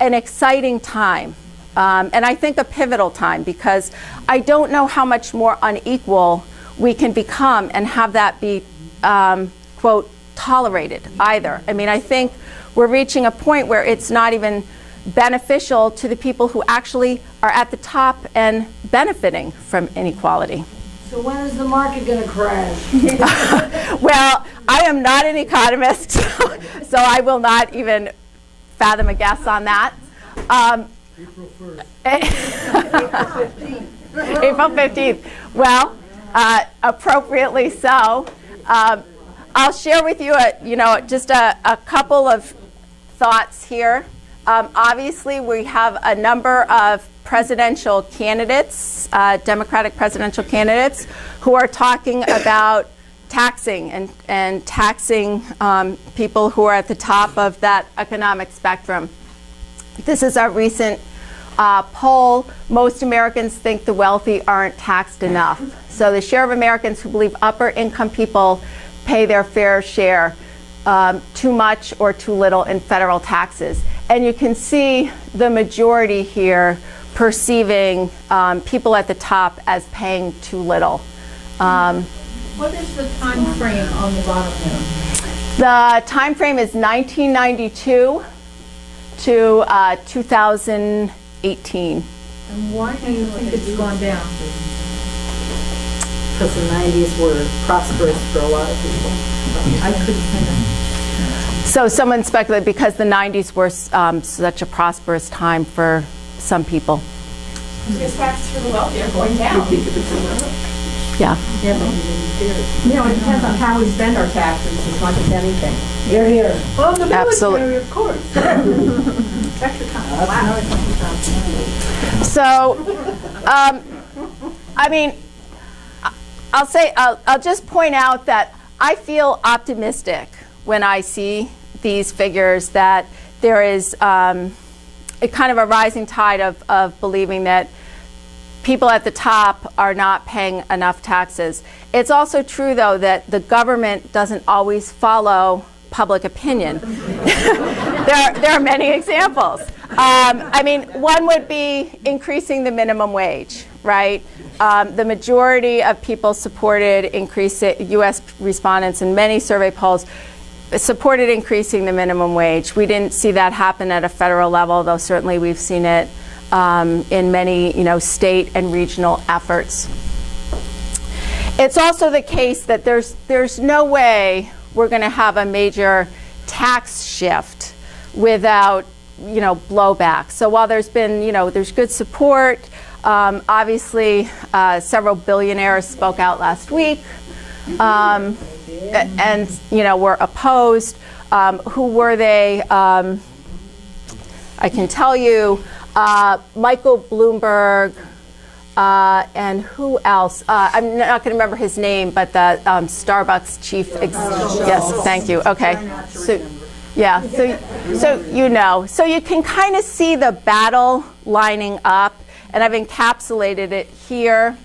an exciting time. And I think a pivotal time, because I don't know how much more unequal we can become and have that be, quote, tolerated either. I mean, I think we're reaching a point where it's not even beneficial to the people who actually are at the top and benefiting from inequality. So when is the market going to crash? Well, I am not an economist, so I will not even fathom a guess on that. April 1st. April 15th. Well, appropriately so. I'll share with you, just a couple of thoughts here. Obviously, we have a number of presidential candidates, Democratic presidential candidates, who are talking about taxing and taxing people who are at the top of that economic spectrum. This is a recent poll. Most Americans think the wealthy aren't taxed enough. So the share of Americans who believe upper income people pay their fair share, too much or too little in federal taxes. And you can see the majority here perceiving people at the top as paying too little. What is the time frame on the bottom there? The time frame is 1992 to 2018. And why do you think it's gone down? Because the 90s were prosperous for a lot of people. I couldn't think of. So someone speculated because the 90s were such a prosperous time for some people. Because taxes for the wealthy are going down. Yeah. It depends on how we spend our taxes as much as anything. You're here. Well, the Absolutely. military, of course. Extra time. Wow. So, I mean, I'll just point out that I feel optimistic when I see these figures, that there is a kind of a rising tide of believing that people at the top are not paying enough taxes. It's also true, though, that the government doesn't always follow public opinion. There are many examples. I mean, one would be increasing the minimum wage, right? The majority of people supported U.S. respondents in many survey polls supported increasing the minimum wage. We didn't see that happen at a federal level, though certainly we've seen it in many, state and regional efforts. It's also the case that there's no way we're going to have a major tax shift without, blowback. So while there's been, there's good support, obviously several billionaires spoke out last week and, were opposed. Who were they? I can tell you, Michael Bloomberg, and who else? I'm not going to remember his name, but the Starbucks chief. Yes, thank you. Okay. So, yeah. So you can kind of see the battle lining up, and I've encapsulated it here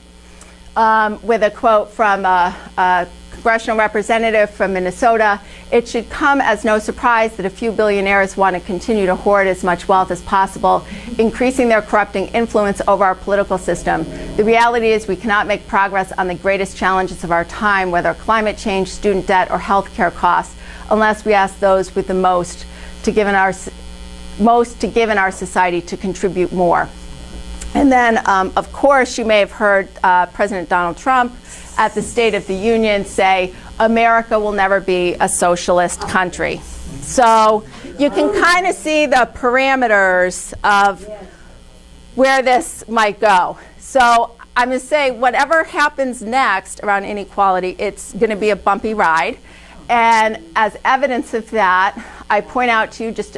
with a quote from a congressional representative from Minnesota. It should come as no surprise that a few billionaires want to continue to hoard as much wealth as possible, increasing their corrupting influence over our political system. The reality is we cannot make progress on the greatest challenges of our time, whether climate change, student debt, or healthcare costs, unless we ask those with the most to give in our society to contribute more. And then, of course, you may have heard President Donald Trump at the State of the Union say, America will never be a socialist country. So you can kind of see the parameters of where this might go. So I'm going to say whatever happens next around inequality, it's going to be a bumpy ride. And as evidence of that, I point out to you just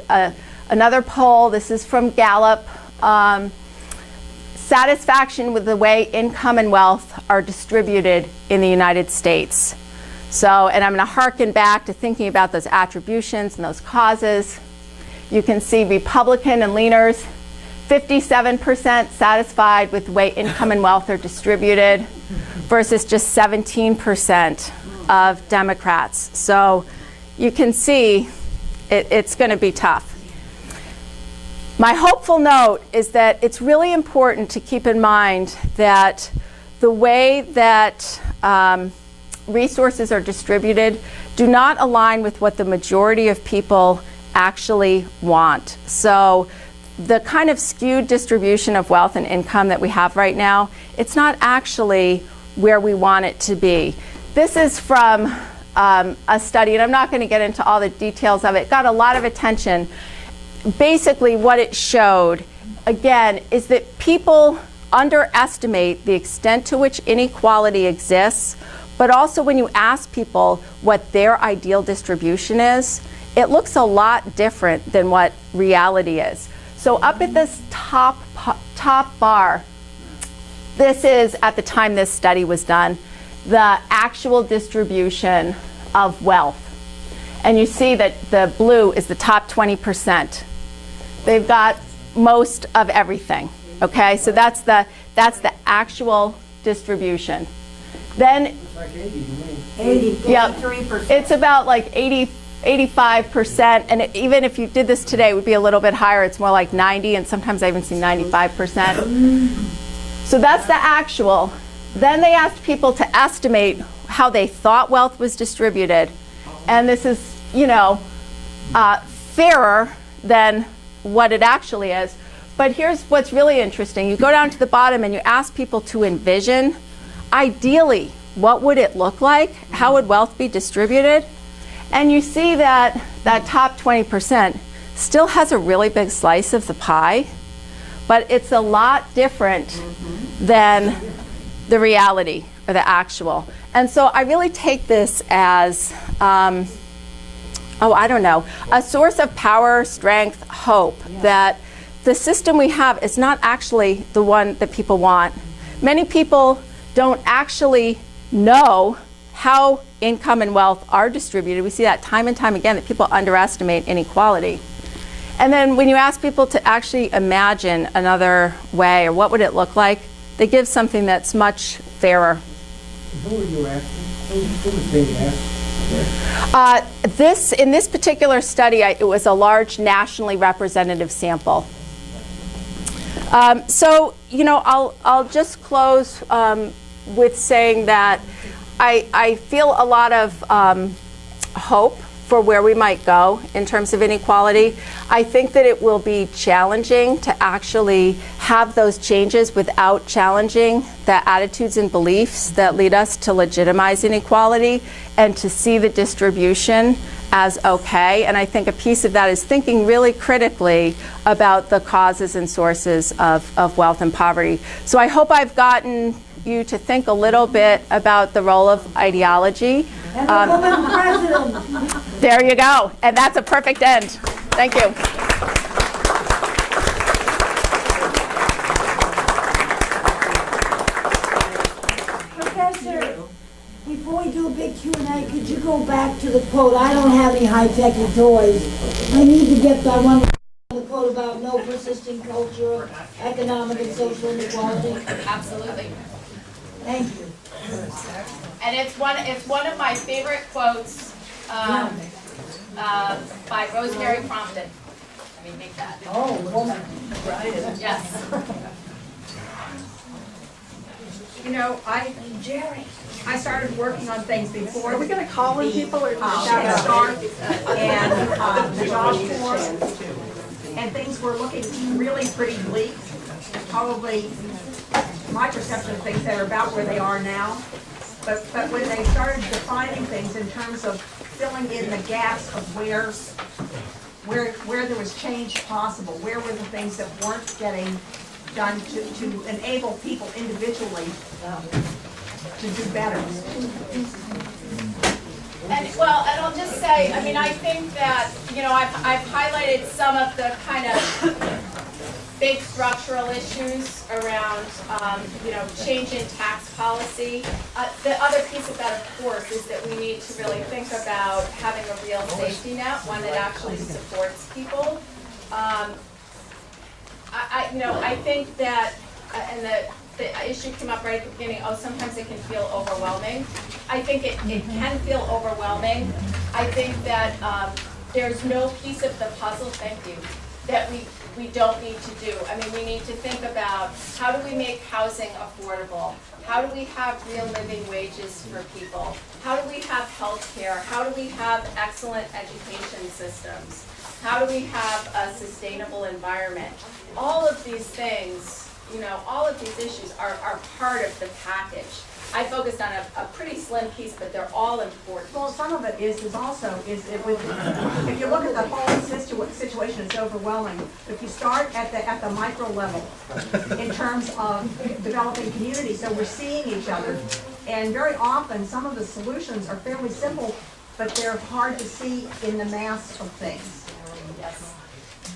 another poll. This is from Gallup. Satisfaction with the way income and wealth are distributed in the United States. So, and I'm going to harken back to thinking about those attributions and those causes. You can see Republican and leaners, 57% satisfied with the way income and wealth are distributed versus just 17% of Democrats. So you can see it's going to be tough. My hopeful note is that it's really important to keep in mind that the way that resources are distributed do not align with what the majority of people actually want. So the kind of skewed distribution of wealth and income that we have right now, it's not actually where we want it to be. This is from a study, and I'm not going to get into all the details of it. It got a lot of attention. Basically, what it showed, again, is that people underestimate the extent to which inequality exists, but also when you ask people what their ideal distribution is, it looks a lot different than what reality is. So up at this top bar, this is, at the time this study was done, the actual distribution of wealth. And you see that the blue is the top 20%. They've got most of everything. Okay, so that's the actual distribution. Then It's like 83%. It's about like 85%, and even if you did this today, it would be a little bit higher. It's more like 90, and sometimes I even see 95%. So that's the actual. Then they asked people to estimate how they thought wealth was distributed, and this is, fairer than what it actually is. But here's what's really interesting. You go down to the bottom and you ask people to envision, ideally, what would it look like? How would wealth be distributed? And you see that that top 20% still has a really big slice of the pie, but it's a lot different than the reality or the actual. And so I really take this as, a source of power, strength, hope, that the system we have is not actually the one that people want. Many people don't actually know how income and wealth are distributed. We see that time and time again, that people underestimate inequality. And then when you ask people to actually imagine another way, or what would it look like, they give something that's much fairer. Who are you asking? Who was being asked? In this particular study, it was a large nationally representative sample. I'll just close with saying that I feel a lot of hope for where we might go in terms of inequality. I think that it will be challenging to actually have those changes without challenging the attitudes and beliefs that lead us to legitimize inequality and to see the distribution as okay. And I think a piece of that is thinking really critically about the causes and sources of wealth and poverty. So I hope I've gotten you to think a little bit about the role of ideology. And the woman president. There you go. And that's a perfect end. Thank you. Professor, before we do a big Q&A, could you go back to the quote? I don't have any high-tech toys. I need to get that one. The quote about no persisting culture of economic and social inequality. Absolutely. Thank you. And it's one of my favorite quotes by Rosemary Crompton. Let me make that. Oh, woman. Yes. I started working on things before. Are we going to call in people or start? And the job force and things were looking really pretty bleak. Probably my perception of things that are about where they are now. But when they started defining things in terms of filling in the gaps of where there was change possible, where were the things that weren't getting done to enable people individually to do better. And I'll just say, I mean, I think that, you know, I've highlighted some of the kind of big structural issues around, you know, change in tax policy. The other piece of that, of course, is that we need to really think about having a real safety net, one that actually supports people. I think that, and the issue came up right at the beginning, sometimes it can feel overwhelming. I think it can feel overwhelming. I think that there's no piece of the puzzle, thank you, that we don't need to do. I mean, we need to think about how do we make housing affordable? How do we have real living wages for people? How do we have health care? How do we have excellent education systems? How do we have a sustainable environment? All of these things, you know, all of these issues are part of the package. I focused on a pretty slim piece, but they're all important. Well, some of it is if you look at the whole situation, it's overwhelming. If you start at the micro level in terms of developing communities, so we're seeing each other, and very often some of the solutions are fairly simple, but they're hard to see in the mass of things. Yes.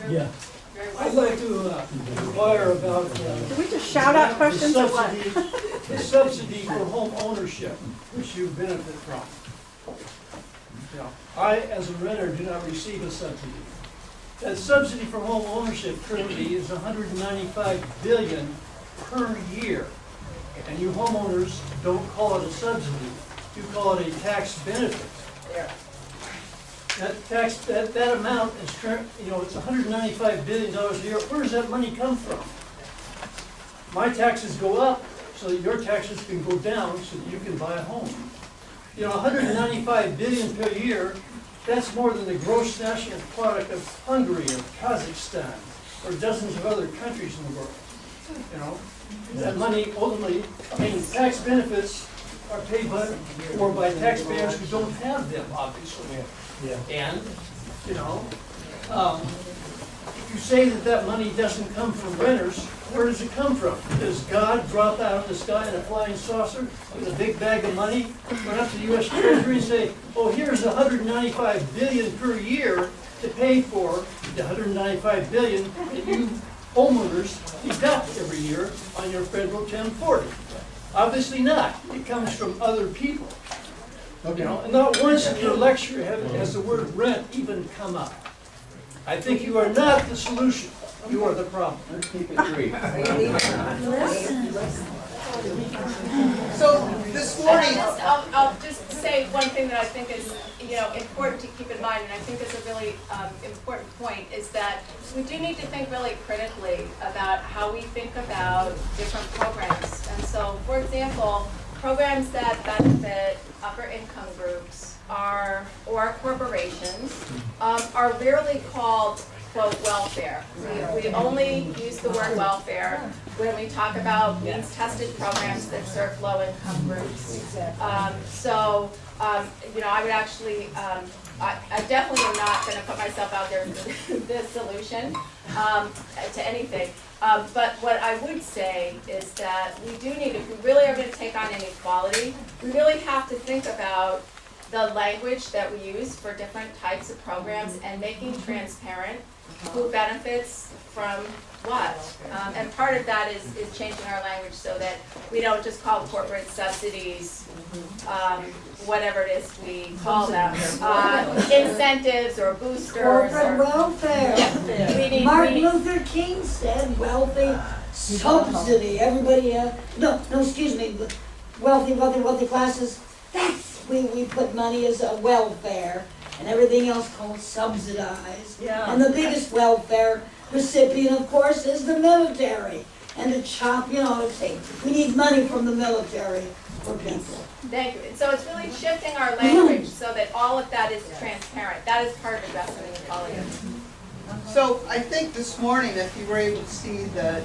Yeah. I'd like to inquire about Do we just shout out questions or what? the subsidy for home ownership, which you benefit from. You know, I, as a renter, do not receive a subsidy. That subsidy for home ownership currently is $195 billion per year, and you homeowners don't call it a subsidy; you call it a tax benefit. Yeah. That amount is, you know, it's $195 billion a year. Where does that money come from? My taxes go up so that your taxes can go down so that you can buy a home. You know, $195 billion per year, that's more than the gross national product of Hungary or Kazakhstan or dozens of other countries in the world. You know, that money ultimately, I mean, tax benefits are paid for by taxpayers who don't have them, obviously. Yeah. And, you know, if you say that money doesn't come from renters, where does it come from? Does God drop out of the sky in a flying saucer with a big bag of money, run up to the U.S. Treasury and say, oh, here's $195 billion per year to pay for the $195 billion that you homeowners deduct every year on your federal 1040? Obviously not. It comes from other people. You know, and not once in your lecture has the word rent even come up. I think you are not the solution. You are the problem. Let's keep it brief. So this morning, I'll just say one thing that I think is, you know, important to keep in mind, and I think is a really important point, is that we do need to think really critically about how we think about different programs. And so, for example, programs that benefit upper income groups or corporations are rarely called, quote, welfare. We only use the word welfare when we talk about means-tested programs that serve low-income groups. You know, I would actually, I definitely am not going to put myself out there as the solution to anything. But what I would say is that we do need, if we really are going to take on inequality, we really have to think about the language that we use for different types of programs and making transparent who benefits from what. And part of that is changing our language so that we don't just call corporate subsidies whatever it is we call them, incentives or boosters. Corporate welfare. Martin Luther King said welfare subsidy. Everybody, excuse me, wealthy classes, that's where we put money as a welfare, and everything else called subsidized. Yeah. And the biggest welfare recipient, of course, is the military. And to chop, you know, say, we need money from the military for people. Thank you. And so it's really shifting our language so that all of that is transparent. That is part of addressing inequality. so I think this morning, if you were able to see the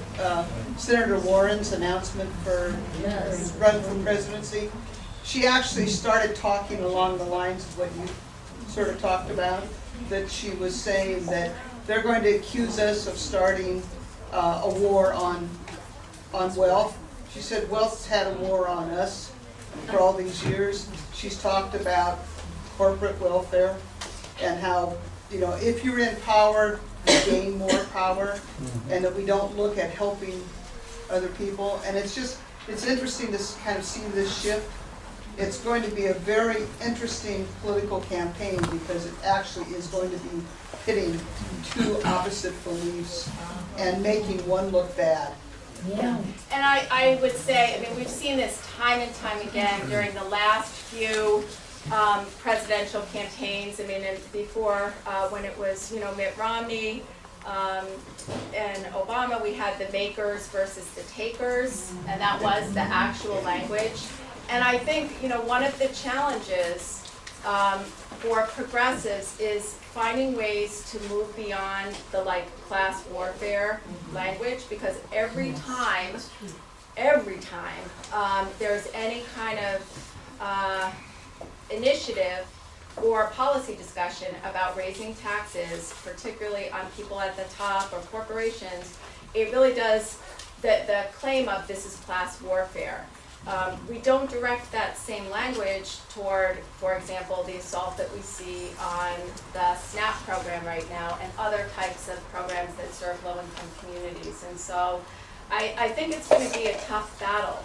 Senator Warren's announcement for run for presidency, she actually started talking along the lines of what you sort of talked about, that she was saying that they're going to accuse us of starting a war on wealth. She said wealth's had a war on us for all these years. She's talked about corporate welfare and how, if you're in power, you gain more power, and that we don't look at helping other people. And it's interesting to kind of see this shift. It's going to be a very interesting political campaign because it actually is going to be hitting two opposite beliefs and making one look bad. Yeah. And I would say, we've seen this time and time again during the last few presidential campaigns. And before, when it was, Mitt Romney and Obama, we had the makers versus the takers, and that was the actual language. And I think, one of the challenges for progressives is finding ways to move beyond the class warfare language, because every time there's any kind of initiative or policy discussion about raising taxes, particularly on people at the top or corporations, it really does, the claim of this is class warfare. We don't direct that same language toward, for example, the assault that we see on the SNAP program right now and other types of programs that serve low-income communities. And so I think it's going to be a tough battle.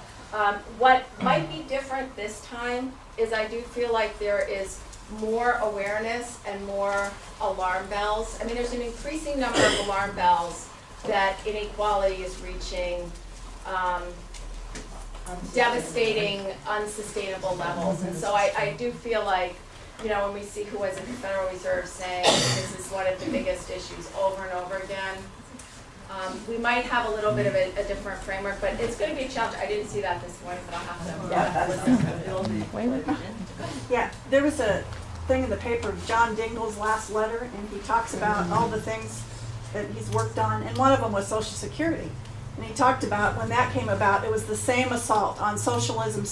What might be different this time is I do feel like there is more awareness and more alarm bells. There's an increasing number of alarm bells that inequality is reaching devastating, unsustainable levels. And so I do feel like, when we see who was in the Federal Reserve saying this is one of the biggest issues over and over again, we might have a little bit of a different framework, but it's going to be a challenge. I didn't see that this morning, but I'll have to. Yeah, there was a thing in the paper of John Dingell's last letter, and he talks about all the things that he's worked on, and one of them was Social Security. And he talked about when that came about, it was the same assault on socialism.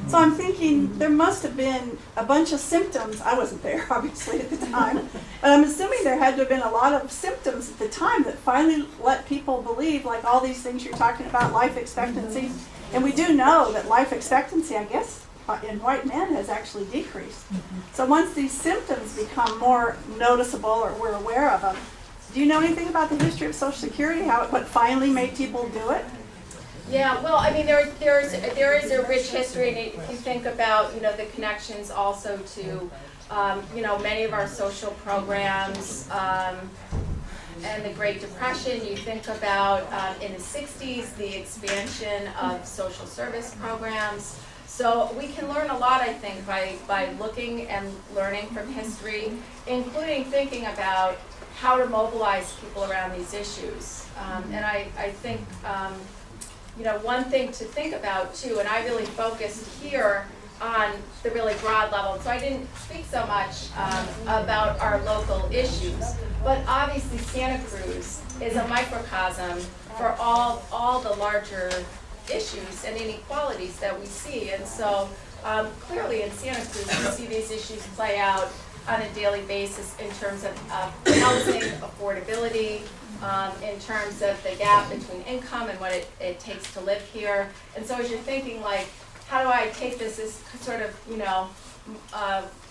So I'm thinking there must have been a bunch of symptoms. I wasn't there, obviously, at the time. But I'm assuming there had to have been a lot of symptoms at the time that finally let people believe, like all these things you're talking about, life expectancy. And we do know that life expectancy, I guess, in white men has actually decreased. So once these symptoms become more noticeable or we're aware of them, do you know anything about the history of Social Security, what finally made people do it? Yeah, well, there is a rich history, and if you think about, the connections also to, many of our social programs and the Great Depression. You think about in the 60s, the expansion of social service programs. So we can learn a lot, I think, by looking and learning from history, including thinking about how to mobilize people around these issues. And I think, one thing to think about too, and I really focused here on the really broad level, so I didn't speak so much about our local issues, but obviously Santa Cruz is a microcosm for all the larger issues and inequalities that we see. And so clearly in Santa Cruz, we see these issues play out on a daily basis in terms of housing affordability, in terms of the gap between income and what it takes to live here. And so as you're thinking, how do I take this as sort of,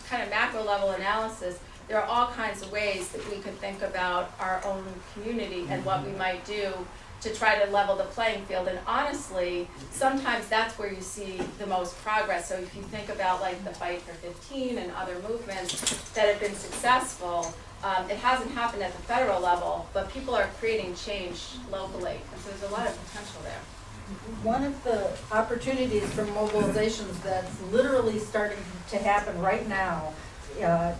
kind of macro level analysis, there are all kinds of ways that we could think about our own community and what we might do to try to level the playing field. And honestly, sometimes that's where you see the most progress. So if you think about the Fight for 15 and other movements that have been successful, it hasn't happened at the federal level, but people are creating change locally. And so there's a lot of potential there. One of the opportunities for mobilizations that's literally starting to happen right now,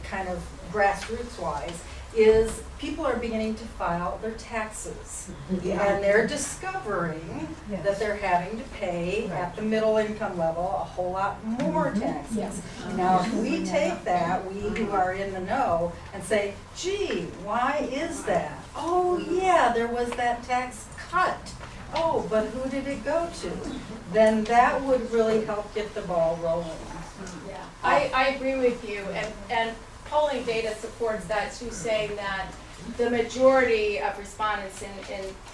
kind of grassroots-wise, is people are beginning to file their taxes. And they're discovering that they're having to pay at the middle income level a whole lot more taxes. Now, if we take that, we who are in the know, and say, gee, why is that? Oh yeah, there was that tax cut. Oh, but who did it go to? Then that would really help get the ball rolling. Yeah, I agree with you, and polling data supports that too, saying that the majority of respondents in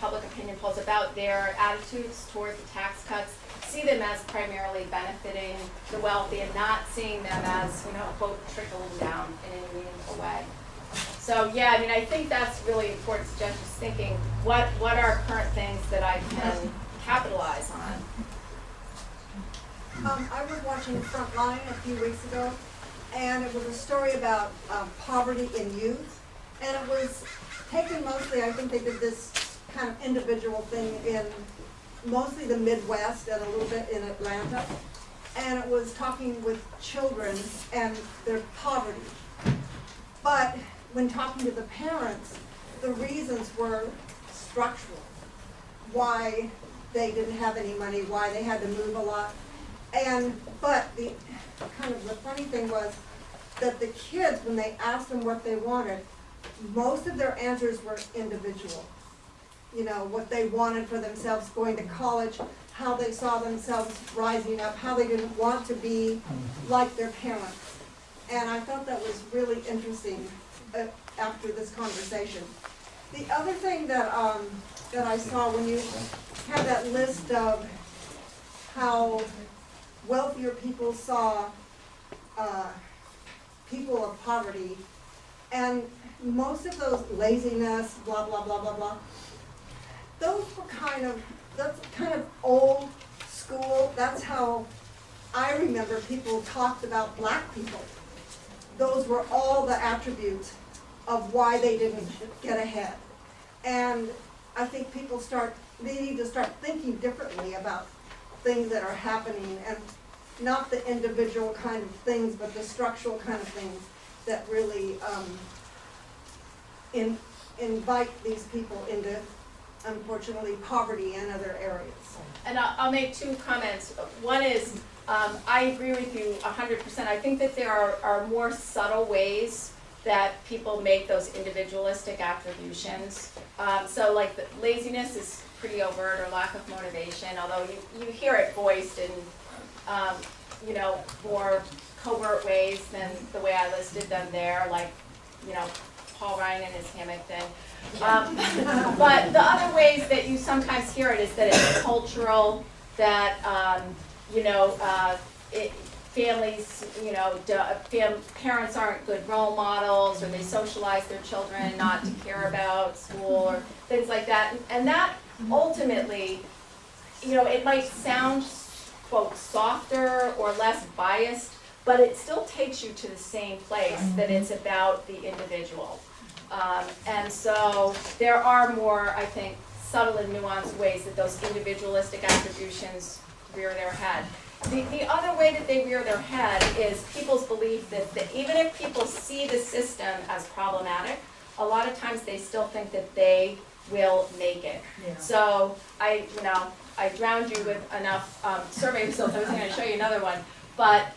public opinion polls about their attitudes toward the tax cuts see them as primarily benefiting the wealthy and not seeing them as, quote, trickling down in any meaningful way. So yeah, I mean, I think that's really important to just thinking, what are current things that I can capitalize on? I was watching Frontline a few weeks ago, and it was a story about poverty in youth, and it was taken mostly, I think they did this kind of individual thing in mostly the Midwest and a little bit in Atlanta, and it was talking with children and their poverty. But when talking to the parents, the reasons were structural. Why they didn't have any money, why they had to move a lot. But the kind of the funny thing was that the kids, when they asked them what they wanted, most of their answers were individual. What they wanted for themselves, going to college, how they saw themselves rising up, how they didn't want to be like their parents. And I thought that was really interesting after this conversation. The other thing that I saw when you had that list of how wealthier people saw people of poverty, and most of those laziness, blah, blah, blah, blah, blah, those were that's kind of old school. That's how I remember people talked about black people. Those were all the attributes of why they didn't get ahead. And I think people they need to start thinking differently about things that are happening, and not the individual kind of things, but the structural kind of things that really invite these people into, unfortunately, poverty and other areas. And I'll make two comments. One is, I agree with you 100%. I think that there are more subtle ways that people make those individualistic attributions. So like the laziness is pretty overt, or lack of motivation, although you hear it voiced in more covert ways than the way I listed them there, like Paul Ryan and his hammock thing. But the other ways that you sometimes hear it is that it's cultural, that families, parents aren't good role models, or they socialize their children not to care about school, or things like that. And that ultimately, it might sound, quote, softer or less biased, but it still takes you to the same place, that it's about the individual. And so there are more, I think, subtle and nuanced ways that those individualistic attributions rear their head. The other way that they rear their head is people's belief that even if people see the system as problematic, a lot of times they still think that they will make it. Yeah. So I drowned you with enough survey results. I was going to show you another one. But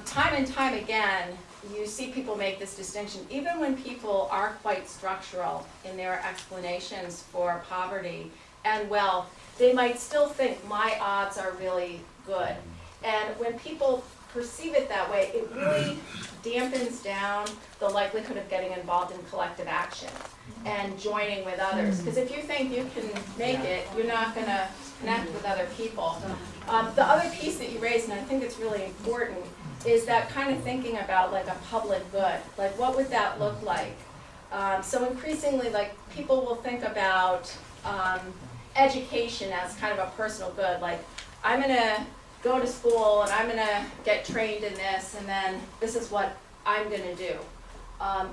time and time again, you see people make this distinction. Even when people are quite structural in their explanations for poverty and wealth, they might still think my odds are really good. And when people perceive it that way, it really dampens down the likelihood of getting involved in collective action and joining with others. Because if you think you can make it, you're not going to connect with other people. The other piece that you raised, and I think it's really important, is that kind of thinking about like a public good. Like, what would that look like? So increasingly, like, people will think about education as kind of a personal good. Like, I'm going to go to school and I'm going to get trained in this, and then this is what I'm going to do.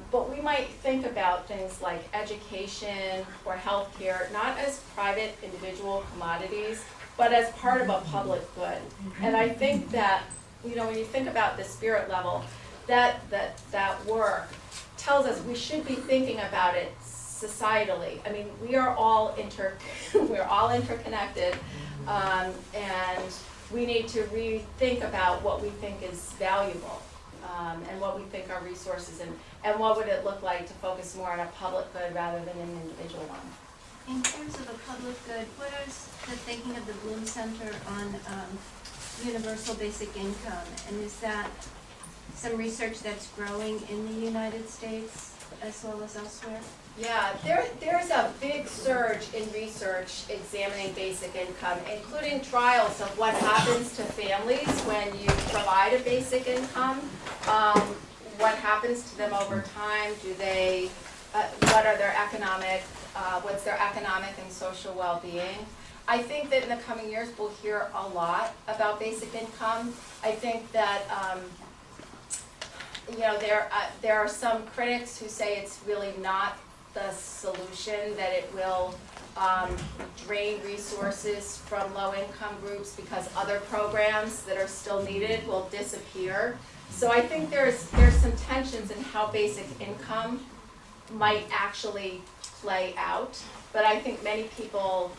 But we might think about things like education or healthcare not as private individual commodities, but as part of a public good. And I think that, when you think about the spirit level, that work tells us we should be thinking about it societally. I mean, we are all we're all interconnected, and we need to rethink about what we think is valuable, and what we think are resources, and what would it look like to focus more on a public good rather than an individual one. In terms of a public good, what is the thinking of the Blum Center on universal basic income? And is that some research that's growing in the United States as well as elsewhere? Yeah, there's a big surge in research examining basic income, including trials of what happens to families when you provide a basic income. What happens to them over time? Do they, what are their economic, what's their economic and social well-being? I think that in the coming years we'll hear a lot about basic income. I think that you know, there are some critics who say it's really not the solution, that it will drain resources from low-income groups because other programs that are still needed will disappear. So I think there's some tensions in how basic income might actually play out, but I think many people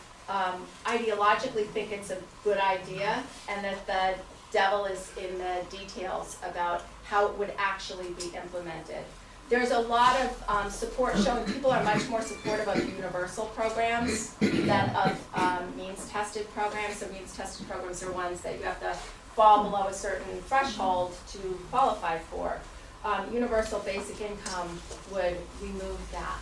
ideologically think it's a good idea, and that the devil is in the details about how it would actually be implemented. There's a lot of support shown. People are much more supportive of universal programs than of means-tested programs. So means-tested programs are ones that you have to fall below a certain threshold to qualify for. Universal basic income would remove that.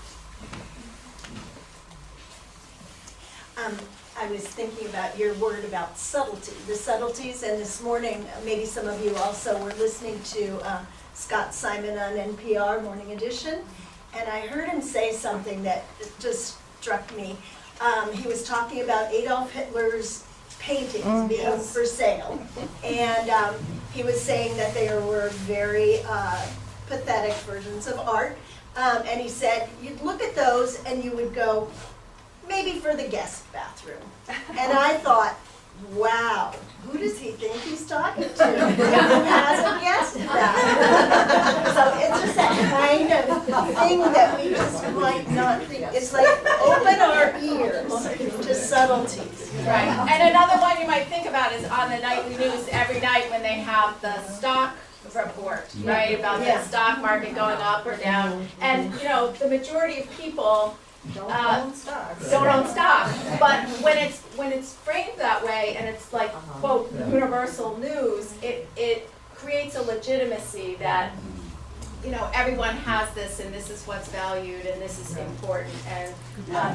I was thinking about your word about subtlety, the subtleties, and this morning, maybe some of you also were listening to Scott Simon on NPR Morning Edition, and I heard him say something that just struck me. He was talking about Adolf Hitler's paintings being for sale, and he was saying that they were very pathetic versions of art, and he said you'd look at those and you would go, maybe for the guest bathroom. And I thought, wow, who does he think he's talking to? Who hasn't guessed that? So it's just that kind of thing that we just might not think. It's like open our ears to subtleties. Right. And another one you might think about is on the nightly news every night when they have the stock report, right, about the stock market going up or down. And, you know, the majority of people don't own stock. But when it's framed that way and it's like, quote, universal news, it creates a legitimacy that, you know, everyone has this and this is what's valued and this is important, and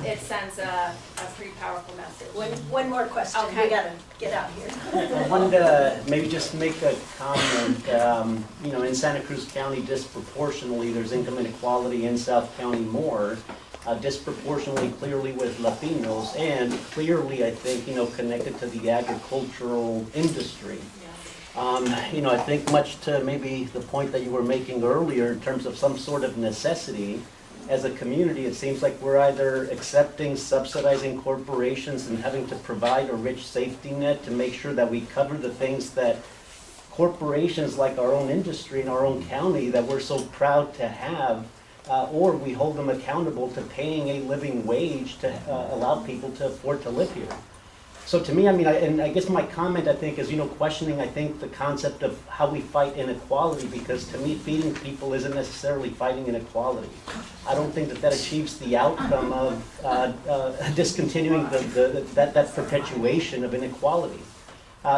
it sends a pretty powerful message. One more question. Okay. We gotta get out here. I wanted to maybe just make a comment. You know, in Santa Cruz County, disproportionately, there's income inequality. In South County, more. Disproportionately, clearly with Latinos, and clearly, I think, you know, connected to the agricultural industry. You know, I think much to maybe the point that you were making earlier in terms of some sort of necessity, as a community, it seems like we're either accepting, subsidizing corporations and having to provide a rich safety net to make sure that we cover the things that corporations like our own industry in our own county that we're so proud to have, or we hold them accountable to paying a living wage to allow people to afford to live here. So to me, I mean, and I guess my comment, I think, is, you know, questioning, I think, the concept of how we fight inequality, because to me, feeding people isn't necessarily fighting inequality. I don't think that achieves the outcome of discontinuing that perpetuation of inequality.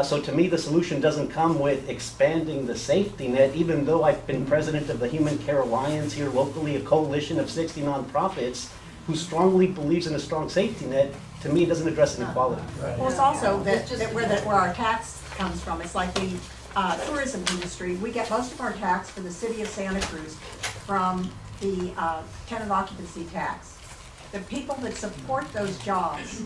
So to me, the solution doesn't come with expanding the safety net, even though I've been president of the Human Care Alliance here locally, a coalition of 60 nonprofits who strongly believes in a strong safety net. To me, it doesn't address inequality. Well, it's also that where our tax comes from. It's like the tourism industry. We get most of our tax for the city of Santa Cruz from the tenant occupancy tax. The people that support those jobs,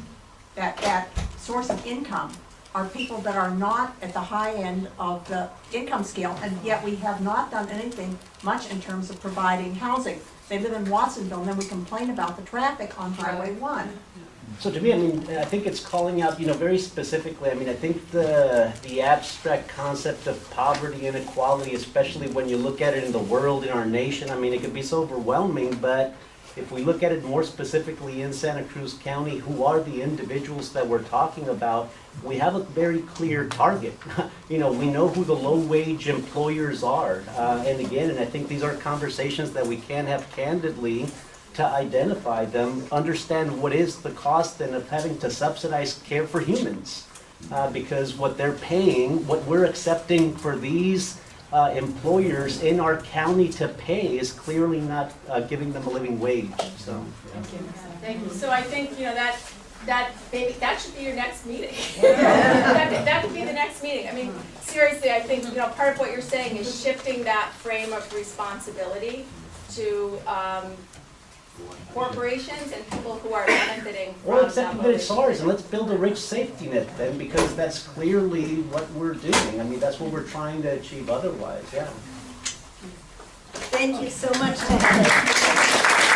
that source of income, are people that are not at the high end of the income scale, and yet we have not done anything much in terms of providing housing. They live in Watsonville, and then we complain about the traffic on Highway 1. So to me, I mean, I think it's calling out, you know, very specifically, I mean, I think the abstract concept of poverty and inequality, especially when you look at it in the world, in our nation, I mean, it can be so overwhelming, but if we look at it more specifically in Santa Cruz County, who are the individuals that we're talking about, we have a very clear target. You know, we know who the low-wage employers are. And again, and I think these are conversations that we can have candidly to identify them, understand what is the cost then of having to subsidize care for humans. Because what they're paying, what we're accepting for these employers in our county to pay is clearly not giving them a living wage, so. Thank you. So I think, that should be your next meeting. that could be the next meeting. I mean, seriously, I think, part of what you're saying is shifting that frame of responsibility to corporations and people who are benefiting from Well, accept that it's that ours, and let's build a rich safety net then, because that's clearly what we're doing. I mean, that's what we're trying to achieve otherwise, yeah. Thank you so much, Ted.